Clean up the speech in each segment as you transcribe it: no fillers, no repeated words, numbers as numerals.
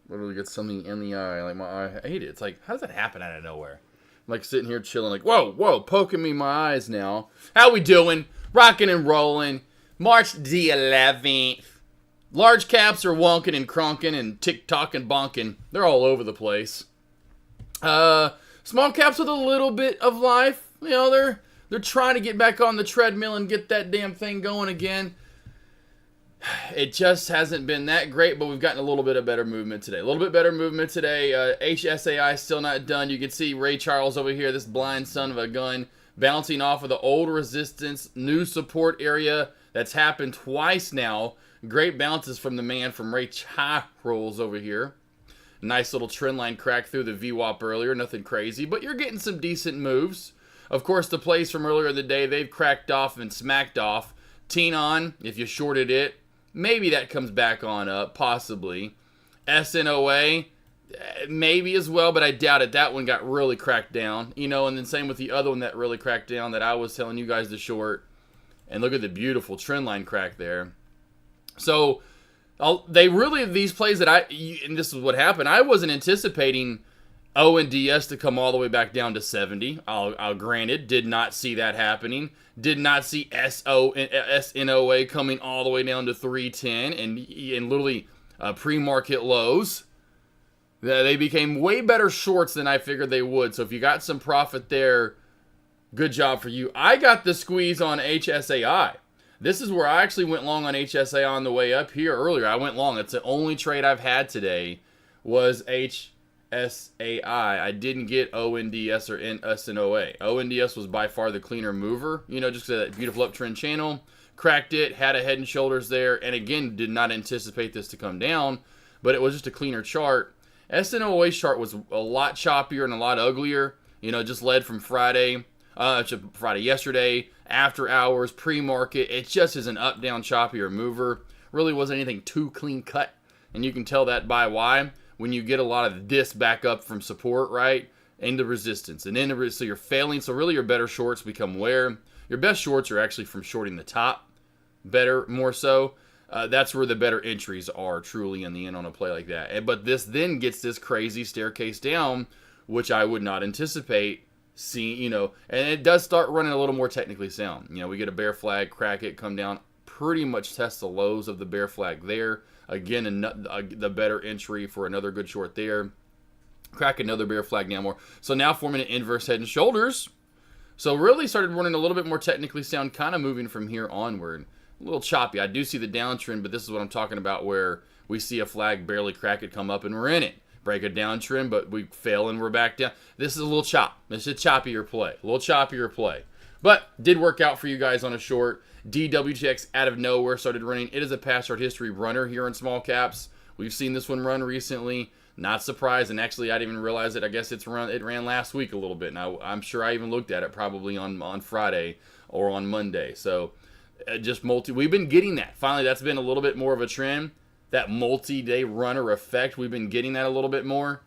Literally get something in the eye. Like, my eye, I hate it. It's like, how does that happen out of nowhere? I'm like sitting here chilling, like, whoa, poking me in my eyes now. How we doing? Rocking and rolling. March the 11th. Large caps are wonking and cronking and tick-tock and bonking. They're all over the place. Small caps with a little bit of life. You know, they're trying to get back on the treadmill and get that damn thing going again. It just hasn't been that great, but we've gotten a little bit of better movement today. HSAI still not done. You can see Ray Charles over here, this blind son of a gun, bouncing off of the old resistance, new support area. That's happened twice now. Great bounces from the man from Ray Charles over here. Nice little trend line crack through the VWAP earlier. Nothing crazy, but you're getting some decent moves. Of course, the plays from earlier in the day, they've cracked off and smacked off. Tenon, if you shorted it, maybe that comes back on up, possibly. SNOA, maybe as well, but I doubt it. That one got really cracked down. You know, and then same with the other one that really cracked down that I was telling you guys to short. And look at the beautiful trend line crack there. So, these plays that and this is what happened. I wasn't anticipating ONDS to come all the way back down to 70. I'll granted, did not see that happening. Did not see SNOA coming all the way down to 310 and literally pre-market lows. They became way better shorts than I figured they would. So if you got some profit there, good job for you. I got the squeeze on HSAI. This is where I actually went long on HSAI on the way up here earlier. I went long. It's the only trade I've had today was HSAI. I didn't get ONDS or SNOA. ONDS was by far the cleaner mover. You know, just that beautiful uptrend channel. Cracked it, had a head and shoulders there, and again, did not anticipate this to come down, but it was just a cleaner chart. SNOA's chart was a lot choppier and a lot uglier. You know, just led from Friday yesterday, after hours, pre-market. It just is an up-down choppier mover. Really wasn't anything too clean cut, and you can tell that by why. When you get a lot of this back up from support, right, into resistance, and into so you're failing. So really, your better shorts become where your best shorts are actually from shorting the top, better more so. That's where the better entries are truly in the end on a play like that. But this then gets this crazy staircase down, which I would not anticipate seeing. You know, and it does start running a little more technically sound. You know, we get a bear flag, crack it, come down, pretty much test the lows of the bear flag there. Again, the better entry for another good short there. Crack another bear flag now more. So now forming an inverse head and shoulders. So really started running a little bit more technically sound, kind of moving from here onward. A little choppy. I do see the downtrend, but this is what I'm talking about where we see a flag barely crack it, come up, and we're in it. Break a downtrend, but we fail and we're back down. This is a little chop. This is a choppier play. A little choppier play. But did work out for you guys on a short. DWTX out of nowhere started running. It is a past chart history runner here in small caps. We've seen this one run recently. Not surprised, and actually I didn't even realize it. I guess it ran last week a little bit, and I'm sure I even looked at it probably on Friday or on Monday. So just we've been getting that. Finally, that's been a little bit more of a trend. That multi-day runner effect, we've been getting that a little bit more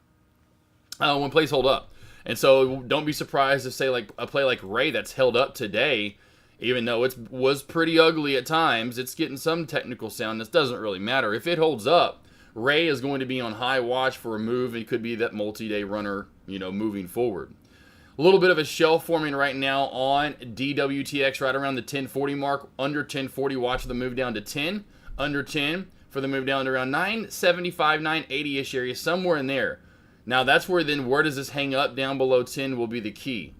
when plays hold up. And so don't be surprised to say like a play like Ray that's held up today, even though it was pretty ugly at times, it's getting some technical soundness. Doesn't really matter. If it holds up, Ray is going to be on high watch for a move and could be that multi-day runner, you know, moving forward. A little bit of a shell forming right now on DWTX right around the 1040 mark. Under 1040, watch the move down to 10. Under 10 for the move down to around 975, 980-ish area, somewhere in there. Now that's where then where does this hang up down below 10 will be the key.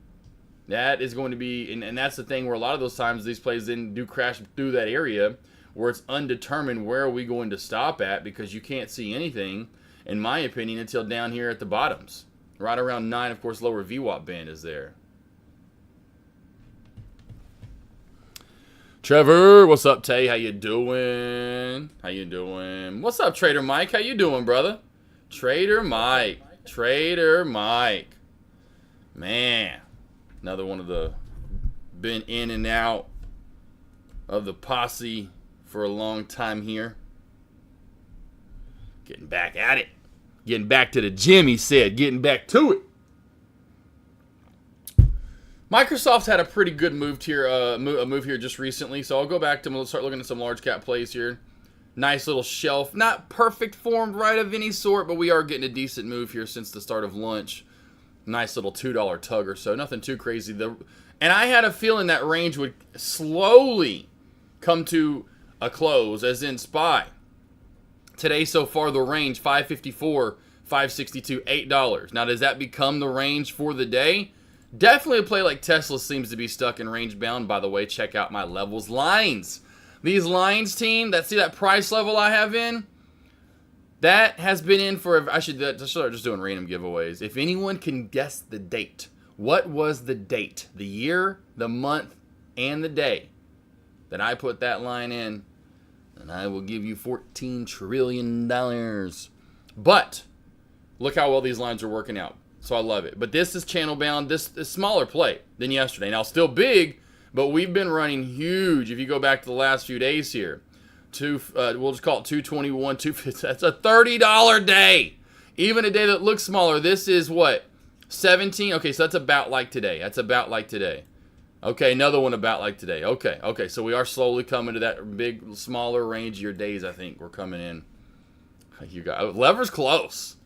That is going to be, and that's the thing where a lot of those times these plays then do crash through that area where it's undetermined where are we going to stop at, because you can't see anything, in my opinion, until down here at the bottoms. Right around 9, of course, lower VWAP band is there. Trevor, what's up, Tay? How you doing? How you doing? What's up, Trader Mike? How you doing, brother? Trader Mike. Trader Mike. Man, another one of the been in and out of the posse for a long time here. Getting back at it. Getting back to the gym, he said. Getting back to it. Microsoft's had a pretty good move here just recently, so I'll go back to start looking at some large cap plays here. Nice little shelf. Not perfect formed right of any sort, but we are getting a decent move here since the start of lunch. Nice little $2 tug or so. Nothing too crazy. And I had a feeling that range would slowly come to a close, as in SPY. Today so far, the range, $5.54, $5.62, $8. Now, does that become the range for the day? Definitely a play like Tesla seems to be stuck in range bound. By the way, check out my levels lines. These lines, team, see that price level I have in? That has been in for, I should start just doing random giveaways. If anyone can guess the date, what was the date, the year, the month, and the day that I put that line in, and I will give you $14 trillion. But look how well these lines are working out. So I love it. But this is channel bound. This is smaller play than yesterday. Now, still big, but we've been running huge. If you go back to the last few days here, we'll just call it 221, 250. That's a $30 day. Even a day that looks smaller. This is what? 17? Okay, so that's about like today. That's about like today. Okay, another one about like today. Okay, so we are slowly coming to that big, smaller range of your days, I think. We're coming in. You got lever's close.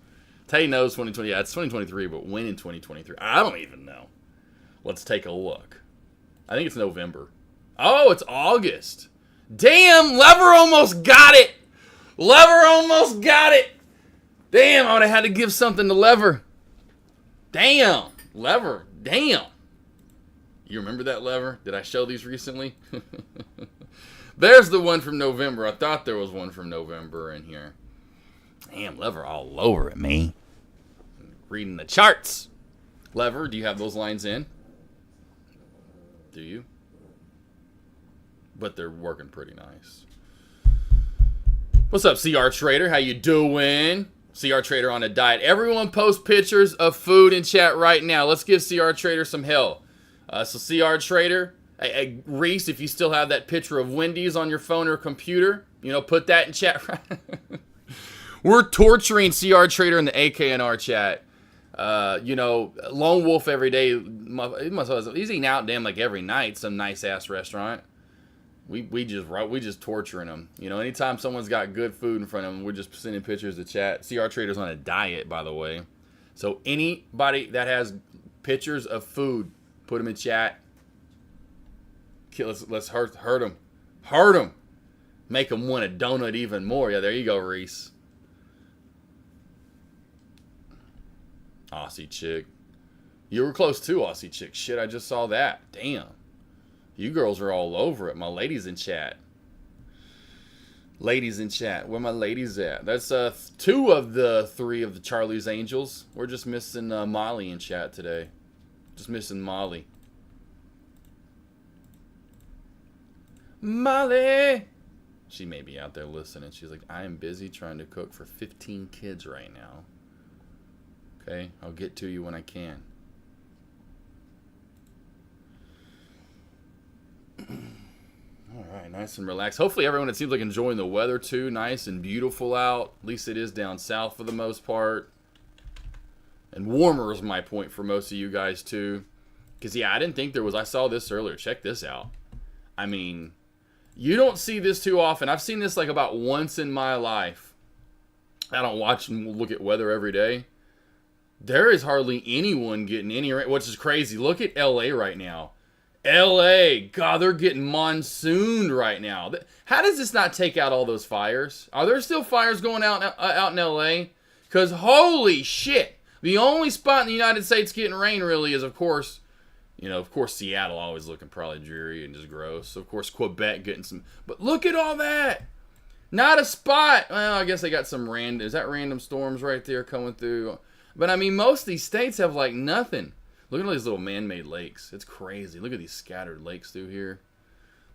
Tay knows 2020. Yeah, it's 2023, but when in 2023? I don't even know. Let's take a look. I think it's November. Oh, it's August. Damn, lever almost got it. Lever almost got it. Damn, I would have had to give something to lever. Damn, lever. Damn. You remember that lever? Did I show these recently? There's the one from November. I thought there was one from November in here. Damn, lever all over it, man. Reading the charts. Lever, do you have those lines in? Do you? But they're working pretty nice. What's up, CR Trader? How you doing? CR Trader on a diet. Everyone post pictures of food in chat right now. Let's give CR Trader some hell. So CR Trader, Reese, if you still have that picture of Wendy's on your phone or computer, put that in chat. We're torturing CR Trader in the AKNR chat. Lone Wolf every day. He's eating out damn like every night, some nice ass restaurant. We just torturing him. Anytime someone's got good food in front of them, we're just sending pictures to chat. CR Trader's on a diet, by the way. So anybody that has pictures of food, put them in chat. Let's hurt him. Hurt him. Make him want a donut even more. Yeah, there you go, Reese. Aussie chick. You were close too, Aussie chick. Shit, I just saw that. Damn. You girls are all over it. My ladies in chat. Ladies in chat. Where my ladies at? That's 2 of the 3 of the Charlie's Angels. We're just missing Molly in chat today. Just missing Molly. Molly! She may be out there listening. She's like, I am busy trying to cook for 15 kids right now. Okay, I'll get to you when I can. All right, nice and relaxed. Hopefully everyone, it seems like, enjoying the weather too. Nice and beautiful out. At least it is down south for the most part. And warmer is my point for most of you guys too. Because, yeah, I didn't think there was. I saw this earlier. Check this out. I mean, you don't see this too often. I've seen this like about once in my life. I don't watch and look at weather every day. There is hardly anyone getting any rain, which is crazy. Look at LA right now. LA, God, they're getting monsooned right now. How does this not take out all those fires? Are there still fires going out in LA? Because holy shit, the only spot in the United States getting rain really is, of course, You know, of course, Seattle always looking probably dreary and just gross. Of course, Quebec getting some. But look at all that. Not a spot. Well, I guess they got some random. Is that random storms right there coming through? But I mean, most of these states have like nothing. Look at all these little man-made lakes. It's crazy. Look at these scattered lakes through here.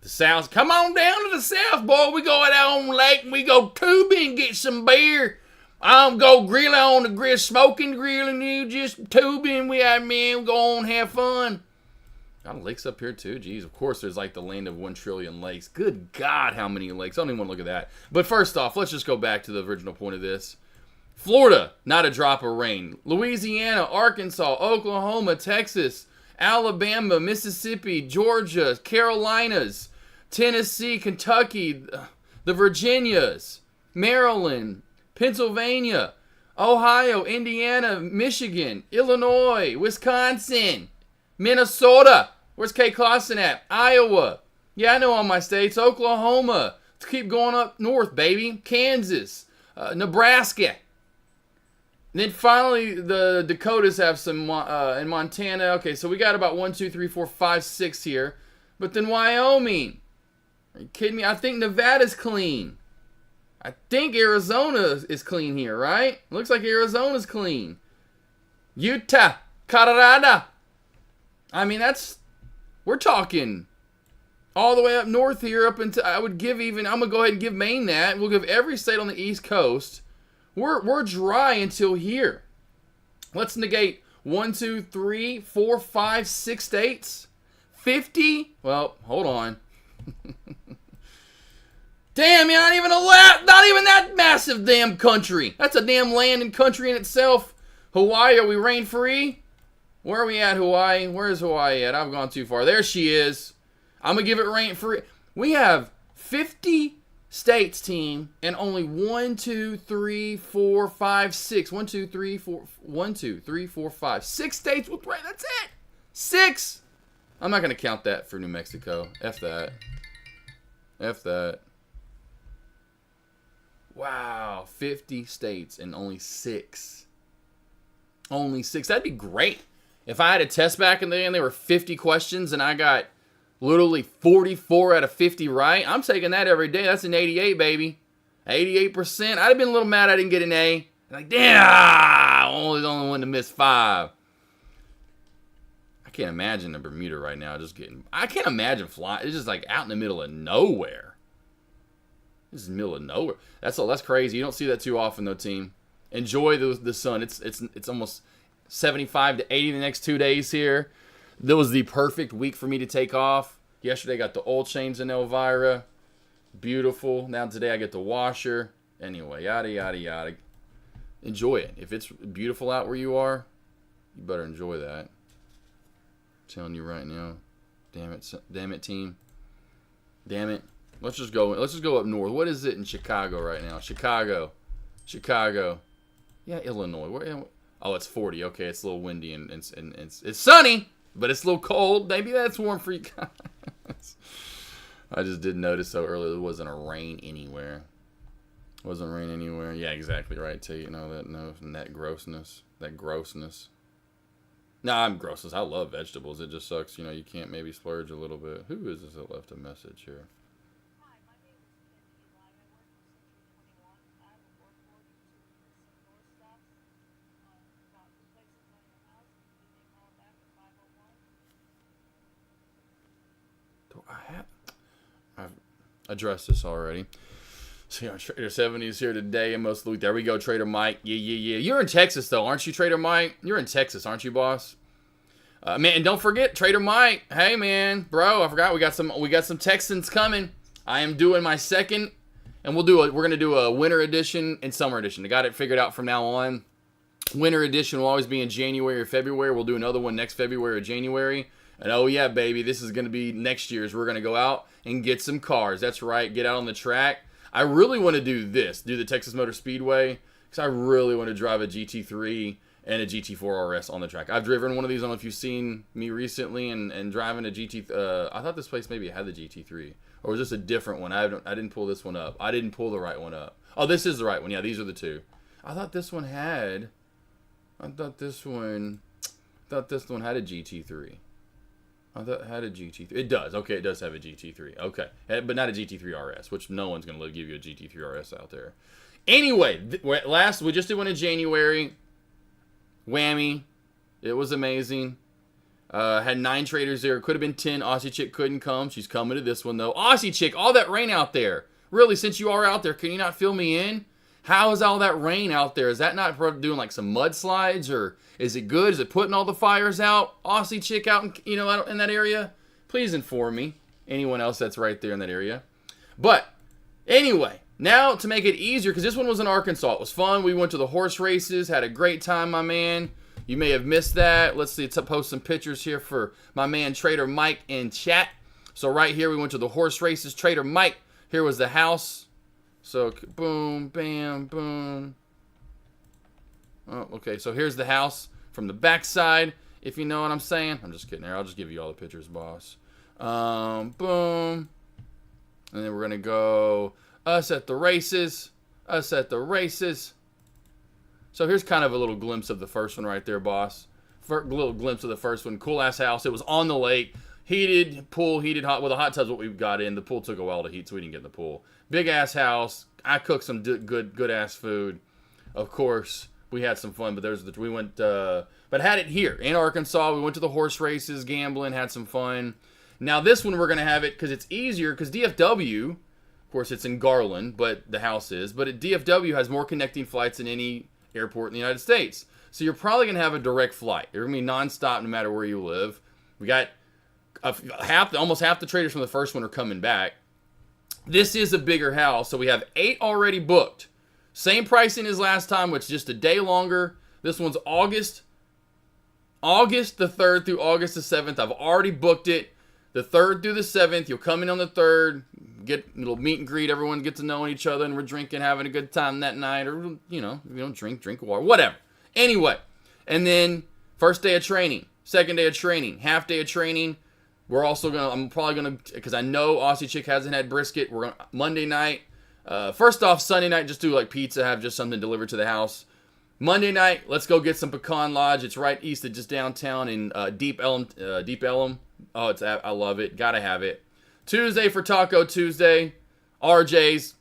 The South. Come on down to the South, boy. We go out on the lake and we go tubing and get some beer. I'm go grilling on the grill, smoking grill, and you just tubing. We go on and have fun. Got lakes up here too. Jeez, of course there's like the land of 1 trillion lakes. Good God, how many lakes? I don't even want to look at that. But first off, let's just go back to the original point of this. Florida, not a drop of rain. Louisiana, Arkansas, Oklahoma, Texas, Alabama, Mississippi, Georgia, Carolinas, Tennessee, Kentucky, the Virginias, Maryland, Pennsylvania, Ohio, Indiana, Michigan, Illinois, Wisconsin, Minnesota. Where's Kay Clausen at? Iowa. Yeah, I know all my states. Oklahoma. Let's keep going up north, baby. Kansas. Nebraska. And then finally, the Dakotas have some, in Montana. Okay, so we got about 1, 2, 3, 4, 5, 6 here. But then Wyoming. Are you kidding me? I think Nevada's clean. I think Arizona is clean here, right? Looks like Arizona's clean. Utah. Colorado. I mean, we're talking all the way up north here up into, I'm going to go ahead and give Maine that. We'll give every state on the East Coast. We're dry until here. Let's negate 1, 2, 3, 4, 5, 6 states. 50? Well, hold on. Damn, you're not even that massive damn country. That's a damn land and country in itself. Hawaii, are we rain free? Where are we at, Hawaii? Where's Hawaii at? I've gone too far. There she is. I'm going to give it rain free. We have 50 states, team, and only 1, 2, 3, 4, 5, 6. 1, 2, 3, 4. 1, 2, 3, 4, 5. 6 states with rain. That's it. 6. I'm not going to count that for New Mexico. F that. F that. Wow. 50 states and only 6. Only 6. That'd be great. If I had a test back in the day and there were 50 questions and I got literally 44 out of 50 right, I'm taking that every day. That's an 88, baby. 88%. I'd have been a little mad I didn't get an A. Like, damn, I'm only the only one to miss 5. I can't imagine in Bermuda right now I can't imagine flying. It's just like out in the middle of nowhere. This is the middle of nowhere. That's crazy. You don't see that too often though, team. Enjoy the sun. It's almost 75 to 80 the next 2 days here. That was the perfect week for me to take off. Yesterday I got the oil change in Elvira. Beautiful. Now today I get the washer. Anyway, yada, yada, yada. Enjoy it. If it's beautiful out where you are, you better enjoy that. I'm telling you right now. Damn it, team. Damn it. Let's just go up north. What is it in Chicago right now? Chicago. Yeah, Illinois. Oh, it's 40. Okay, it's a little windy and it's sunny, but it's a little cold. Maybe that's warm for you guys. I just didn't notice so early there wasn't a rain anywhere. Wasn't rain anywhere. Yeah, exactly right. Too. You know that and that grossness. Nah, I'm grossless. I love vegetables. It just sucks. You know, you can't maybe splurge a little bit. Who is this that left a message here? I've addressed this already. See, our Trader 70 is here today in most of the week. There we go, Trader Mike. Yeah. You're in Texas, though, aren't you, Trader Mike? You're in Texas, aren't you, boss? Man, and don't forget, Trader Mike. Hey, man, bro, I forgot we got some Texans coming. I am doing my second, and we're gonna do a winter edition and summer edition. I got it figured out from now on. Winter edition will always be in January or February. We'll do another one next February or January. And oh yeah, baby, this is going to be next year's. We're going to go out and get some cars. That's right, get out on the track. I really want to do the Texas Motor Speedway, because I really want to drive a GT3 and a GT4 RS on the track. I've driven one of these. I don't know if you've seen me recently and driving a GT. I thought this place maybe had the GT3, or was this a different one? I didn't pull this one up. I didn't pull the right one up. Oh, this is the right one. Yeah, these are the two. I thought this one had a GT3. I thought it had a GT3. It does. Okay, it does have a GT3. Okay, but not a GT3 RS, which no one's going to give you a GT3 RS out there. Anyway, we just did one in January. Whammy. It was amazing. Had 9 traders there. Could have been 10. Aussie Chick couldn't come. She's coming to this one, though. Aussie Chick, all that rain out there. Really, since you are out there, can you not fill me in? How is all that rain out there? Is that not doing like some mudslides, or is it good? Is it putting all the fires out? Aussie Chick out in that area? Please inform me. Anyone else that's right there in that area. But anyway, now to make it easier, because this one was in Arkansas. It was fun. We went to the horse races. Had a great time, my man. You may have missed that. Let's see. Let's post some pictures here for my man Trader Mike in chat. So right here, we went to the horse races. Trader Mike. Here was the house. So, boom, bam, boom. Oh, okay, so here's the house from the backside, if you know what I'm saying. I'm just kidding there. I'll just give you all the pictures, boss. Boom. And then we're going to go us at the races. Us at the races. So here's kind of a little glimpse of the first one right there, boss. Little glimpse of the first one. Cool-ass house. It was on the lake. Heated pool, heated hot. Well, the hot tub's what we got in. The pool took a while to heat, so we didn't get in the pool. Big ass house. I cooked some good ass food. Of course, we had some fun. But we went, but had it here in Arkansas. We went to the horse races, gambling, had some fun. Now this one we're gonna have it because it's easier. Because DFW, of course, it's in Garland, but the house is. But DFW has more connecting flights than any airport in the United States. So you're probably gonna have a direct flight. You're gonna be nonstop no matter where you live. We got. Almost half the traders from the first one are coming back. This is a bigger house, so we have 8 already booked. Same pricing as last time, which is just a day longer. This one's August the 3rd through August the 7th. I've already booked it. The 3rd through the 7th. You'll come in on the 3rd, get a little meet and greet. Everyone gets to know each other, and we're drinking, having a good time that night. Or, if you don't drink water, whatever. Anyway, and then first day of training, second day of training, half day of training. I'm probably gonna, because I know Aussie Chick hasn't had brisket. We're gonna Monday night. First off, Sunday night, just do like pizza, have just something delivered to the house. Monday night, let's go get some Pecan Lodge. It's right east of just downtown in Deep Ellum. Oh, I love it. Gotta have it. Tuesday for Taco Tuesday. RJ's,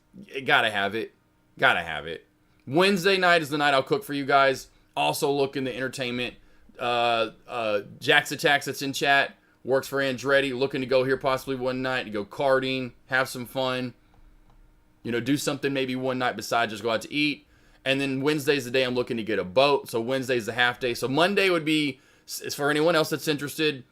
gotta have it. Gotta have it. Wednesday night is the night I'll cook for you guys. Also look into entertainment. Jack's Attacks that's in chat. Works for Andretti, looking to go here possibly one night, to go karting, have some fun. Do something maybe one night besides just go out to eat. And then Wednesday's the day I'm looking to get a boat. So Wednesday's the half day. So Monday would be, for anyone else that's interested,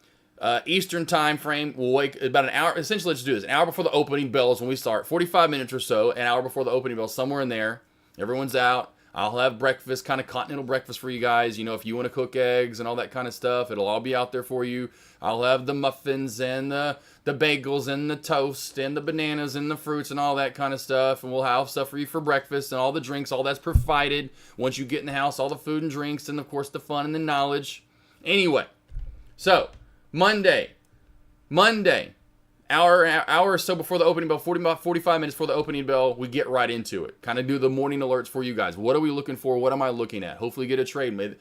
Eastern time frame. We'll wake about an hour. Essentially, let's do this. An hour before the opening bell is when we start. 45 minutes or so. An hour before the opening bell, somewhere in there. Everyone's out. I'll have breakfast, kind of continental breakfast for you guys. If you want to cook eggs and all that kind of stuff, it'll all be out there for you. I'll have the muffins and the bagels and the toast and the bananas and the fruits and all that kind of stuff. And we'll have stuff for you for breakfast and all the drinks. All that's provided once you get in the house. All the food and drinks and, of course, the fun and the knowledge. Anyway, so Monday, hour or so before the opening bell, 45 minutes before the opening bell, we get right into it. Kind of do the morning alerts for you guys. What are we looking for? What am I looking at? Hopefully get a trade.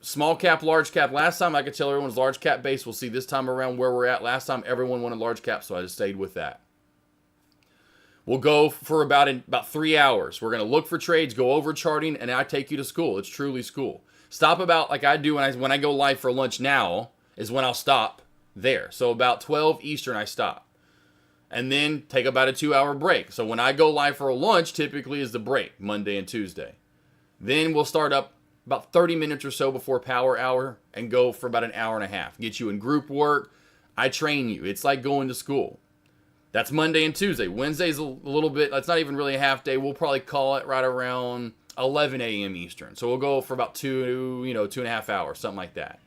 Small cap, large cap. Last time I could tell everyone's large cap base. We'll see this time around where we're at. Last time everyone wanted large cap, so I just stayed with that. We'll go for about 3 hours. We're going to look for trades, go over charting, and I take you to school. It's truly school. Stop about like I do when I go live for lunch now is when I'll stop there. So about 12 Eastern I stop. And then take about a 2-hour break. So when I go live for a lunch, typically is the break, Monday and Tuesday. Then we'll start up about 30 minutes or so before power hour and go for about an hour and a half. Get you in group work. I train you. It's like going to school. That's Monday and Tuesday. Wednesday's a little bit, that's not even really a half day. We'll probably call it right around 11 a.m. Eastern. So we'll go for about 2.5 hours, something like that.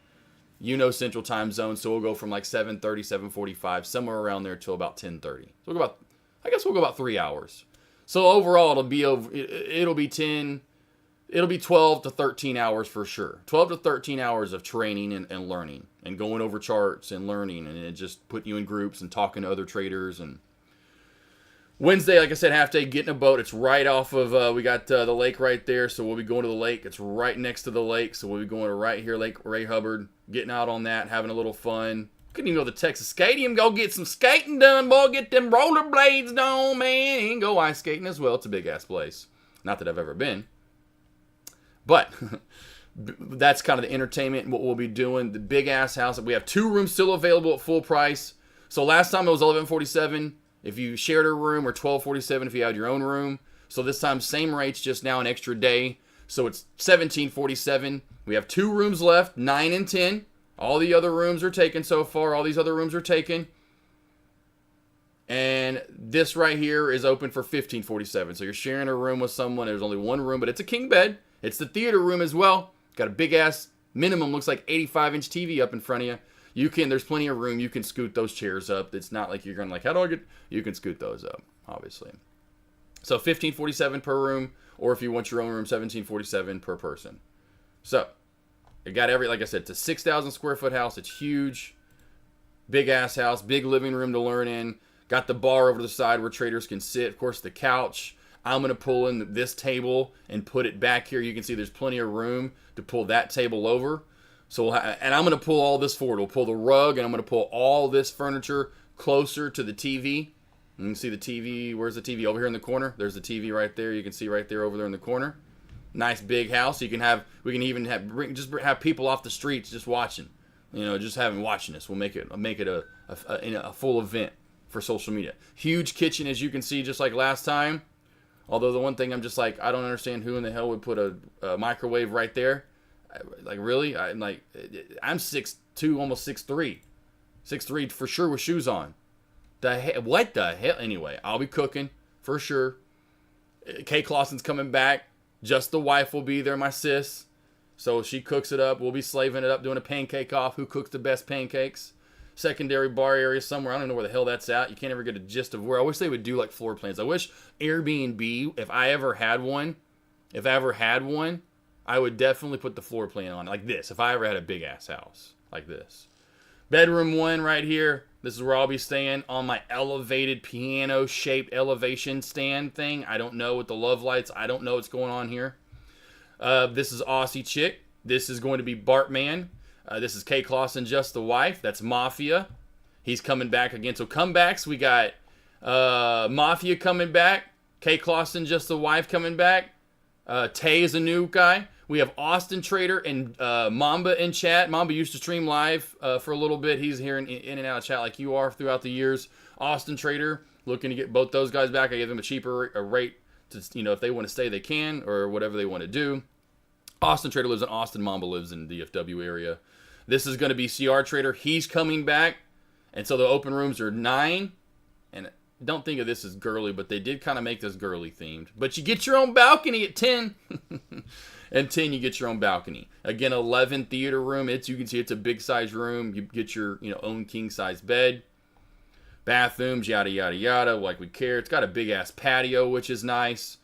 Central time zone, so we'll go from like 7:30, 7:45, somewhere around there till about 10:30. So we'll go about 3 hours. So overall, it'll be 12 to 13 hours for sure. 12 to 13 hours of training and learning and going over charts and learning and it just putting you in groups and talking to other traders. And Wednesday, like I said, half day, getting a boat. It's right off of, we got the lake right there, so we'll be going to the lake. It's right next to the lake, so we'll be going to right here, Lake Ray Hubbard, getting out on that, having a little fun. Couldn't even go to the Texas Stadium. Go get some skating done, boy. Get them rollerblades done, man. And go ice skating as well. It's a big-ass place. Not that I've ever been. But that's kind of the entertainment and what we'll be doing. The big-ass house. We have 2 rooms still available at full price. So last time it was $1147 if you shared a room, or $1247 if you had your own room. So this time, same rates, just now an extra day. So it's $1747. We have 2 rooms left, 9 and 10. All the other rooms are taken so far. All these other rooms are taken. And this right here is open for $1547. So you're sharing a room with someone. There's only 1 room, but it's a king bed. It's the theater room as well. Got a big-ass minimum, looks like 85-inch TV up in front of you. There's plenty of room. You can scoot those chairs up. It's not like you're going like, how do I get? You can scoot those up, obviously. So $1547 per room, or if you want your own room, $1747 per person. So it got like I said, it's a 6,000 square foot house. It's huge, big ass house, big living room to learn in. Got the bar over to the side where traders can sit. Of course, the couch. I'm going to pull in this table and put it back here. You can see there's plenty of room to pull that table over. So, and I'm going to pull all this forward. We'll pull the rug, and I'm going to pull all this furniture closer to the TV. You can see the TV. Where's the TV? Over here in the corner. There's the TV right there. You can see right there over there in the corner. Nice big house. We can even have people off the streets just watching. Just watching this. We'll make it a full event for social media. Huge kitchen, as you can see, just like last time. Although the one thing I'm just like, I don't understand who in the hell would put a microwave right there. Like, really? I'm 6'2", almost 6'3". 6'3" for sure with shoes on. What the hell? Anyway, I'll be cooking for sure. Kay Clausen's coming back. Just the wife will be there, my sis. So she cooks it up. We'll be slaving it up, doing a pancake off. Who cooks the best pancakes? Secondary bar area somewhere. I don't know where the hell that's at. You can't ever get a gist of where. I wish they would do like floor plans. I wish Airbnb, if I ever had one, I would definitely put the floor plan on like this. If I ever had a big ass house like this. Bedroom 1 right here. This is where I'll be staying on my elevated piano-shaped elevation stand thing. I don't know with the love lights. I don't know what's going on here. This is Aussie Chick. This is going to be Bartman. This is Kay Clausen, Just the Wife. That's Mafia. He's coming back again. So comebacks, we got Mafia coming back. Kay Clausen, Just the Wife coming back. Tay is a new guy. We have Austin Trader and Mamba in chat. Mamba used to stream live for a little bit. He's here in and out of chat like you are throughout the years. Austin Trader, looking to get both those guys back. I gave them a cheaper rate to, if they want to stay, they can, or whatever they want to do. Austin Trader lives in Austin. Mamba lives in the DFW area. This is going to be CR Trader. He's coming back. And so the open rooms are 9. And don't think of this as girly, but they did kind of make this girly themed. But you get your own balcony at 10. And 10, you get your own balcony. Again, 11 theater room. You can see it's a big size room. You get your own king size bed. Bathrooms, yada, yada, yada, like we care. It's got a big ass patio, which is nice.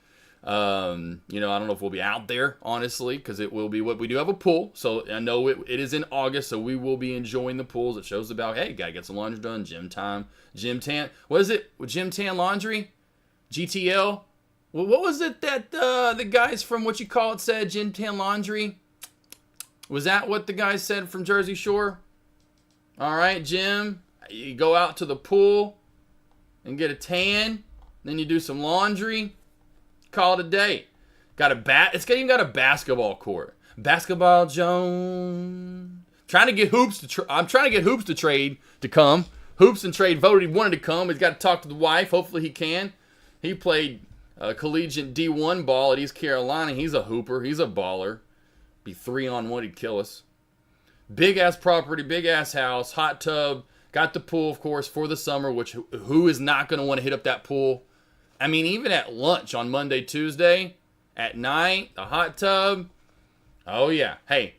I don't know if we'll be out there, honestly, because it will be what we do have a pool. So I know it is in August, so we will be enjoying the pools. It shows about, hey, gotta get some laundry done, gym time, gym tan. What is it? Gym tan laundry? GTL? Well, what was it that the guys from What You Call It said, Gym Tan Laundry? Was that what the guys said from Jersey Shore? All right, Jim, you go out to the pool and get a tan, then you do some laundry, call it a day. It's even got a basketball court. Basketball Jones. I'm trying to get Hoops to trade to come. Hoops and Trade voted he wanted to come. He's got to talk to the wife. Hopefully he can. He played collegiate D1 ball at East Carolina. He's a hooper. He's a baller. Be 3-on-1. He'd kill us. Big ass property, big ass house, hot tub. Got the pool, of course, for the summer, which who is not going to want to hit up that pool? I mean, even at lunch on Monday, Tuesday, at night, the hot tub. Oh, yeah. Hey,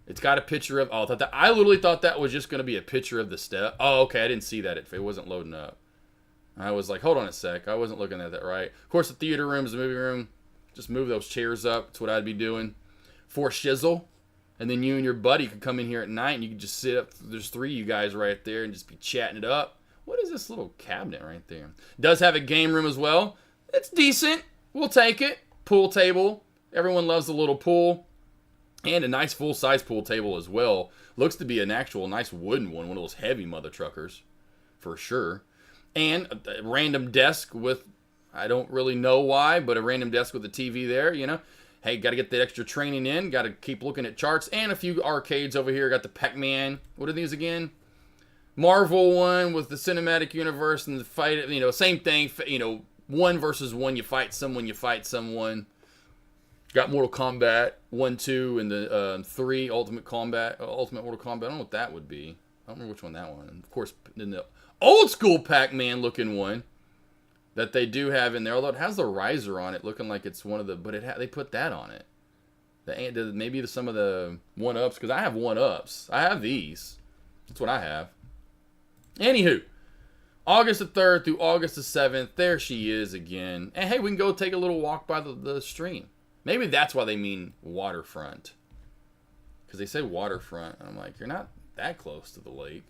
it's got a picture of... I literally thought that was just going to be a picture of the step. Oh, okay. I didn't see that. It wasn't loading up. I was like, hold on a sec. I wasn't looking at that right. Of course, the theater room is the movie room. Just move those chairs up. That's what I'd be doing. For shizzle. And then you and your buddy could come in here at night and you could just sit up. There's 3 of you guys right there and just be chatting it up. What is this little cabinet right there? Does have a game room as well. It's decent. We'll take it. Pool table. Everyone loves a little pool. And a nice full-size pool table as well. Looks to be an actual nice wooden one of those heavy mother truckers, for sure. And a random desk with, I don't really know why, but a random desk with a TV there, you know. Hey, got to get the extra training in. Got to keep looking at charts. And a few arcades over here. Got the Pac-Man. What are these again? Marvel one with the cinematic universe and the fight, you know, same thing, you know, 1 versus 1, you fight someone. Got Mortal Kombat 1, 2, and the 3 Ultimate Mortal Kombat. I don't know what that would be. I don't remember which one that one. And of course, then the old school Pac-Man looking one that they do have in there, although it has the riser on it, looking like it's one of the, but they put that on it. Maybe some of the 1-ups, because I have 1-ups. I have these. That's what I have. Anywho, August the 3rd through August the 7th, there she is again. And hey, we can go take a little walk by the stream. Maybe that's why they mean waterfront. Because they say waterfront. And I'm like, you're not that close to the lake.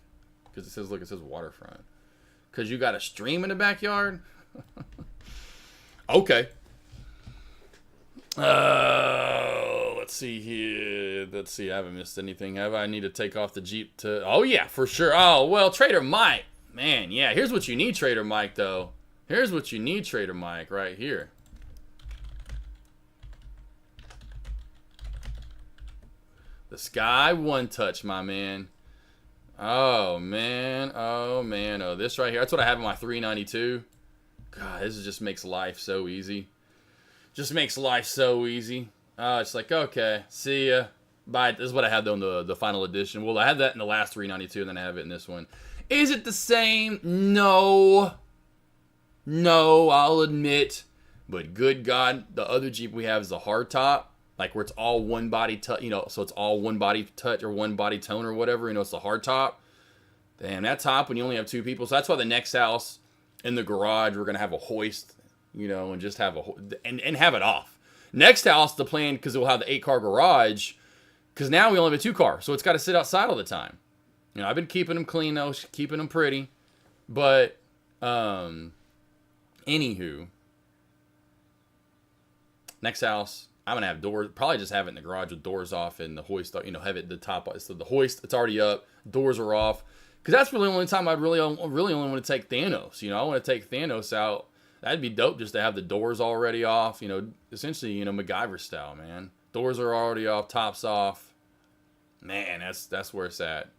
Because it says, look, it says waterfront. Because you got a stream in the backyard? Okay. Let's see here. Let's see. I haven't missed anything. Have I? Need to take off the Jeep to... Oh, yeah, for sure. Oh, well, Trader Mike. Man, yeah. Here's what you need, Trader Mike, though. Here's what you need, Trader Mike, right here. The Sky One Touch, my man. Oh, man. Oh, man. Oh, this right here. That's what I have in my 392. God, this just makes life so easy. Just makes life so easy. It's like, okay, see ya. Bye. This is what I had, though, in the final edition. Well, I had that in the last 392, and then I have it in this one. Is it the same? No. No, I'll admit. But good God, the other Jeep we have is the hardtop. Like where it's all one body touch, you know, so it's all one body touch or one body tone or whatever, you know, it's the hard top. Damn, that top when you only have 2 people. So that's why the next house in the garage, we're going to have a hoist, you know, and just have and have it off. Next house, the plan, because we'll have the 8-car garage, because now we only have a 2-car, so it's got to sit outside all the time. You know, I've been keeping them clean, though, keeping them pretty. But, anywho, next house, I'm going to have doors, probably just have it in the garage with doors off and the hoist, you know, have it the top, so the hoist, it's already up, doors are off. Because that's really the only time I really only want to take Thanos. You know, I want to take Thanos out. That'd be dope just to have the doors already off. You know, essentially, you know, MacGyver style, man. Doors are already off, tops off. Man, that's where it's at.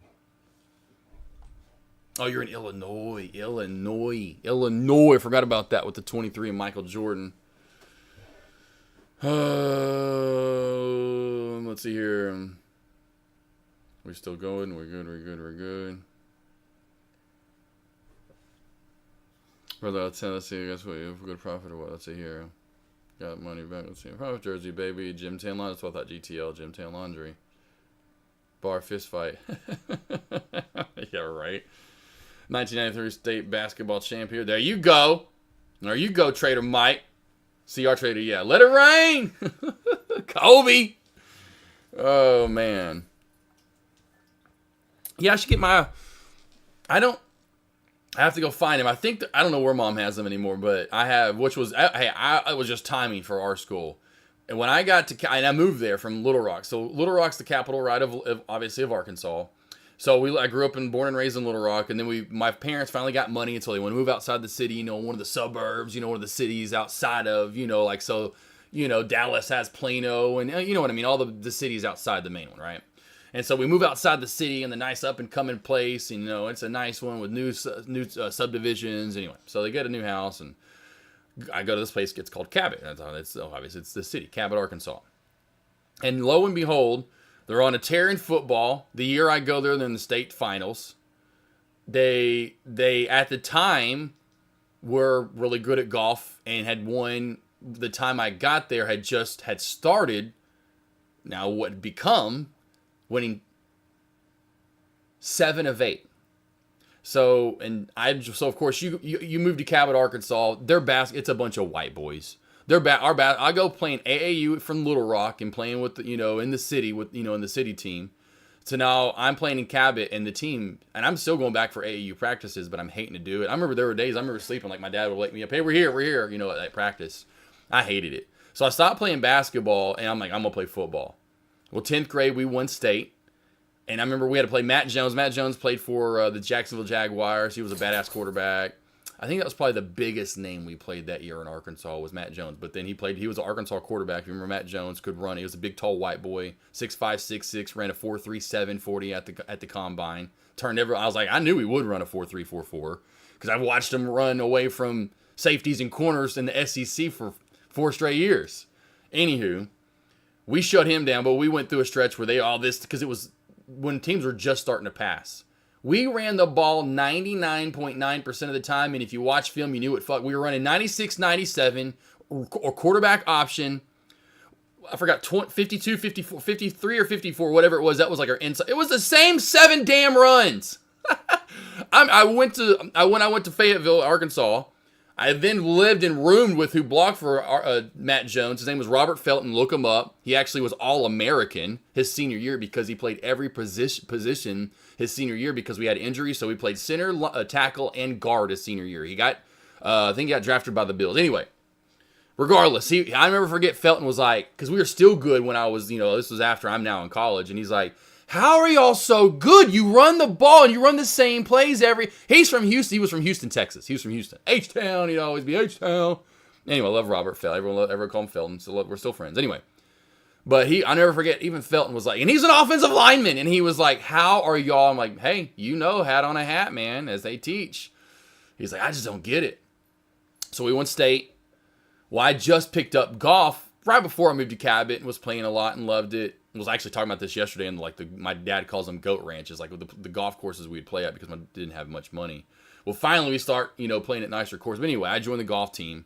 Oh, you're in Illinois. Illinois. Forgot about that with the 23 and Michael Jordan. Let's see here. We're still going. We're good. Brother, let's see. Guess what? You have a good profit or what? Let's see here. Got money back. Let's see. Profit jersey, baby. Gym Tan Laundry. That's what I thought. GTL. Gym Tan Laundry. Bar fist fight. Yeah, right. 1993 state basketball champion. There you go. There you go, Trader Mike. CR Trader, yeah. Let it rain. Kobe. Oh, man. Yeah, I should get my... I have to go find him. I think... I don't know where Mom has them anymore, but I have... Which was... Hey, it was just timing for our school. And when I got to... And I moved there from Little Rock. So Little Rock's the capital, right, obviously, of Arkansas. So I grew up and born and raised in Little Rock, and then my parents finally got money, and so they want to move outside the city, you know, one of the suburbs, you know, one of the cities outside of, you know, like, so, you know, Dallas has Plano, and you know what I mean, all the cities outside the main one, right? And so we move outside the city in the nice up-and-coming place, and, you know, it's a nice one with new subdivisions, anyway. So they get a new house, and I go to this place, it's called Cabot. Obviously, it's the city, Cabot, Arkansas. And lo and behold, they're on a tear in football. The year I go there, they're in the state finals. They at the time were really good at golf and had won. The time I got there had started. Now what had become winning 7 of 8. So of course you moved to Cabot, Arkansas. It's a bunch of white boys. I go playing AAU from Little Rock and playing with in the city with in the city team. So now I'm playing in Cabot and the team, and I'm still going back for AAU practices, but I'm hating to do it. I remember there were days I remember sleeping, like my dad would wake me up, hey, we're here, at practice. I hated it. So I stopped playing basketball and I'm like, I'm gonna play football. Well, 10th grade, we won state. And I remember we had to play Matt Jones. Matt Jones played for the Jacksonville Jaguars. He was a badass quarterback. I think that was probably the biggest name we played that year in Arkansas was Matt Jones. But then he was an Arkansas quarterback. You remember Matt Jones could run. He was a big, tall, white boy, 6'5", 6'6", ran a 4.37 40 at the combine. I was like, I knew he would run a 4.3 4.4 because I've watched him run away from safeties and corners in the SEC for 4 straight years. Anywho, we shut him down, but we went through a stretch where because it was when teams were just starting to pass. We ran the ball 99.9% of the time, and if you watch film, you knew what we were running 96, 97, or quarterback option. I forgot 52, 54, 53 or 54, whatever it was. That was like our inside. It was the same 7 damn runs. I went to Fayetteville, Arkansas. I then lived and roomed with who blocked for Matt Jones. His name was Robert Felton. Look him up. He actually was All-American his senior year because he played every position his senior year because we had injuries. So we played center, tackle, and guard his senior year. I think he got drafted by the Bills. Anyway, regardless, I never forget Felton was like, because we were still good when I was, this was after I'm now in college, and he's like, how are y'all so good? You run the ball and you run the same plays he's from Houston. He was from Houston, Texas. He was from Houston. H-Town, he'd always be H-Town. Anyway, I love Robert Felton. Everyone call him Felton, so we're still friends. Anyway, but I never forget, even Felton was like, and he's an offensive lineman, and he was like, how are y'all? I'm like, hey, hat on a hat, man, as they teach. He's like, I just don't get it. So we went state. Well, I just picked up golf right before I moved to Cabot and was playing a lot and loved it. I was actually talking about this yesterday, and my dad calls them goat ranches, like the golf courses we'd play at because I didn't have much money. Well, finally we start, playing at nicer courses. But anyway, I joined the golf team.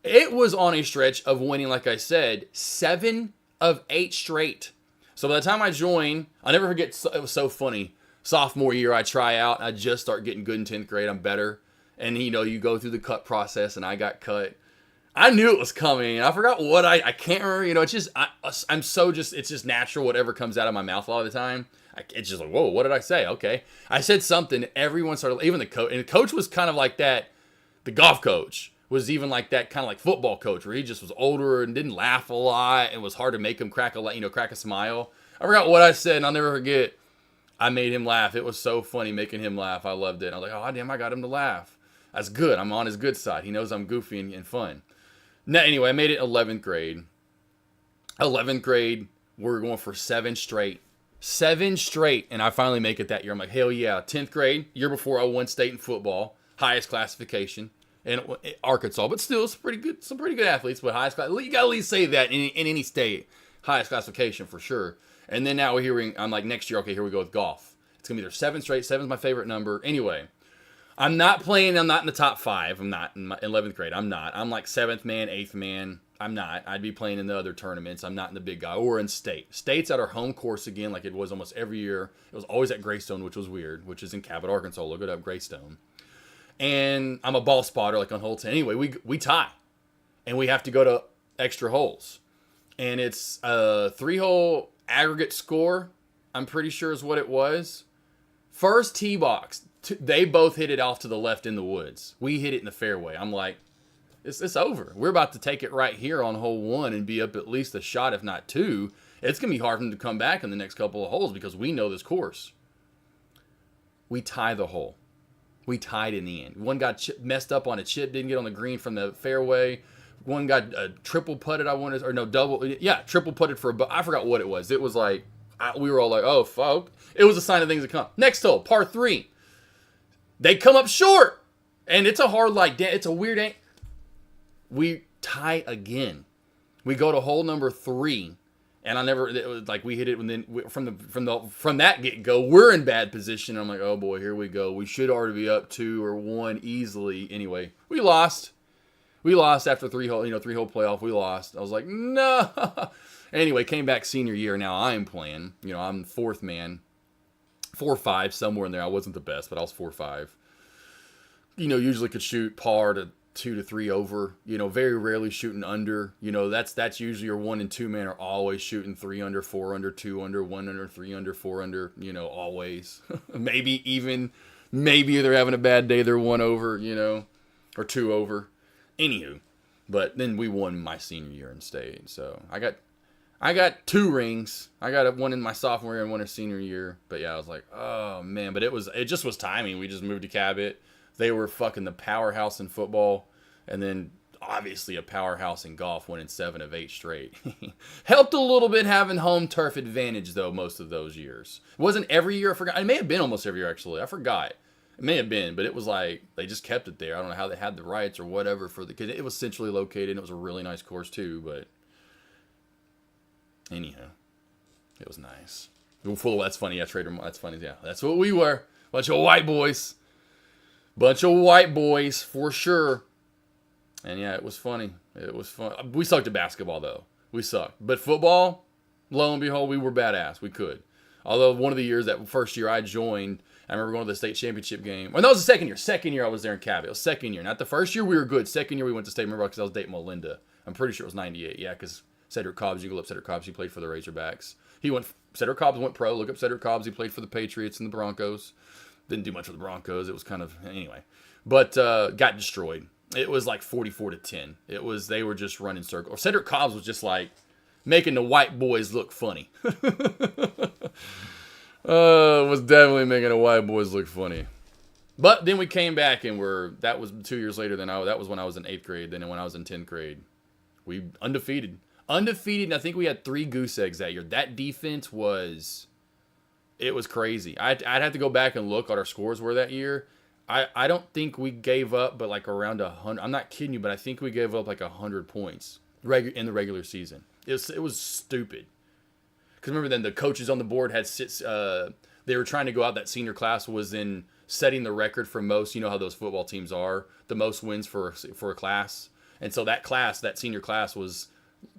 It was on a stretch of winning, like I said, 7 of 8 straight. So by the time I joined, I'll never forget, it was so funny. Sophomore year, I try out, I just start getting good in 10th grade. I'm better. And, you go through the cut process, and I got cut. I knew it was coming. I forgot what I can't remember. It's just, it's just natural. Whatever comes out of my mouth a lot of the time. It's just like, whoa, what did I say? Okay. I said something. Everyone started, even the coach. And the coach was kind of like that. The golf coach was even like that, kind of like football coach, where he just was older and didn't laugh a lot. And it was hard to make him crack a smile. I forgot what I said, and I'll never forget. I made him laugh. It was so funny making him laugh. I loved it. I was like, oh, damn, I got him to laugh. That's good. I'm on his good side. He knows I'm goofy and fun. Now, anyway, I made it 11th grade. 11th grade, we're going for 7 straight. 7 straight, and I finally make it that year. I'm like, hell yeah. 10th grade, year before I won state in football. Highest classification in Arkansas. But still, some pretty good athletes. But highest class, you got to at least say that in any state. Highest classification for sure. And then now I'm like, next year, okay, here we go with golf. It's going to be either 7 straight. 7's my favorite number. Anyway. I'm not in the top 5. I'm not in my 11th grade. I'm not. I'm like 7th man, 8th man. I'm not. I'd be playing in the other tournaments. I'm not in the big guy or in state. State's at our home course again, like it was almost every year. It was always at Greystone, which was weird, which is in Cabot, Arkansas. Look it up, Greystone. And I'm a ball spotter, like on hole 10. Anyway, we tie, and we have to go to extra holes, and it's a 3-hole aggregate score. I'm pretty sure is what it was. First tee box. They both hit it off to the left in the woods. We hit it in the fairway. I'm like, it's over. We're about to take it right here on hole 1 and be up at least a shot, if not 2. It's going to be hard for them to come back in the next couple of holes because we know this course. We tie the hole. We tied in the end. One got messed up on a chip, didn't get on the green from the fairway. One got triple putted, triple putted for I forgot what it was. It was like, we were all like, oh, fuck. It was a sign of things to come. Next hole, par 3. They come up short, and it's a hard it's a weird. We tie again. We go to hole number 3, and it was like we hit it, and then from that get go, we're in bad position. I'm like, oh boy, here we go. We should already be up 2 or 1 easily. Anyway, we lost. We lost after 3-hole, 3-hole playoff. We lost. I was like, no. Anyway, came back senior year. Now I'm playing. I'm 4th man. 4-5, somewhere in there. I wasn't the best, but I was 4-5. Usually could shoot par to 2 to 3 over. Very rarely shooting under. That's usually your 1 and 2 man are always shooting 3 under, 4 under, 2 under, 1 under, 3 under, 4 under. Always. maybe they're having a bad day. They're 1 over. Or 2 over. Anywho, but then we won my senior year in state. So I got 2 rings. I got one in my sophomore year and one in senior year. But yeah, I was like, oh man. But it just was timing. We just moved to Cabot. They were fucking the powerhouse in football, and then obviously a powerhouse in golf, winning 7 of 8 straight. Helped a little bit having home turf advantage though most of those years. It wasn't every year. I forgot. It may have been almost every year actually. I forgot. It may have been, but it was like they just kept it there. I don't know how they had the rights or whatever for the, because it was centrally located and it was a really nice course too. But anyhow, it was nice. Full of, that's funny. Yeah, Trader. That's funny. Yeah, that's what we were. Bunch of white boys. Bunch of white boys for sure. And yeah, it was funny. It was fun. We sucked at basketball though. We sucked. But football, lo and behold, we were badass. We could. Although one of the years, that first year I joined, I remember going to the state championship game. Well, that was the second year. Second year I was there in Cabot. It was second year. Not the first year we were good. Second year we went to state. Remember, because I was dating Melinda. I'm pretty sure it was 98. Yeah, because Cedric Cobbs, you go up Cedric Cobbs, he played for the Razorbacks. Cedric Cobbs went pro. Look up Cedric Cobbs. He played for the Patriots and the Broncos. Didn't do much with the Broncos. It was kind of, anyway. But got destroyed. It was like 44-10. They were just running circles. Cedric Cobbs was just like making the white boys look funny. Was definitely making the white boys look funny. But then we came back and that was 2 years later that was when I was in 8th grade. Then when I was in 10th grade, we undefeated. Undefeated, and I think we had 3 goose eggs that year. That defense was crazy. I'd have to go back and look what our scores were that year. I don't think we gave up, but like around 100. I'm not kidding you, but I think we gave up like 100 points in the regular season. It was stupid. Because remember then the coaches on the board had they were trying to go out. That senior class was in setting the record for most. You know how those football teams are, the most wins for a class. And so that senior class was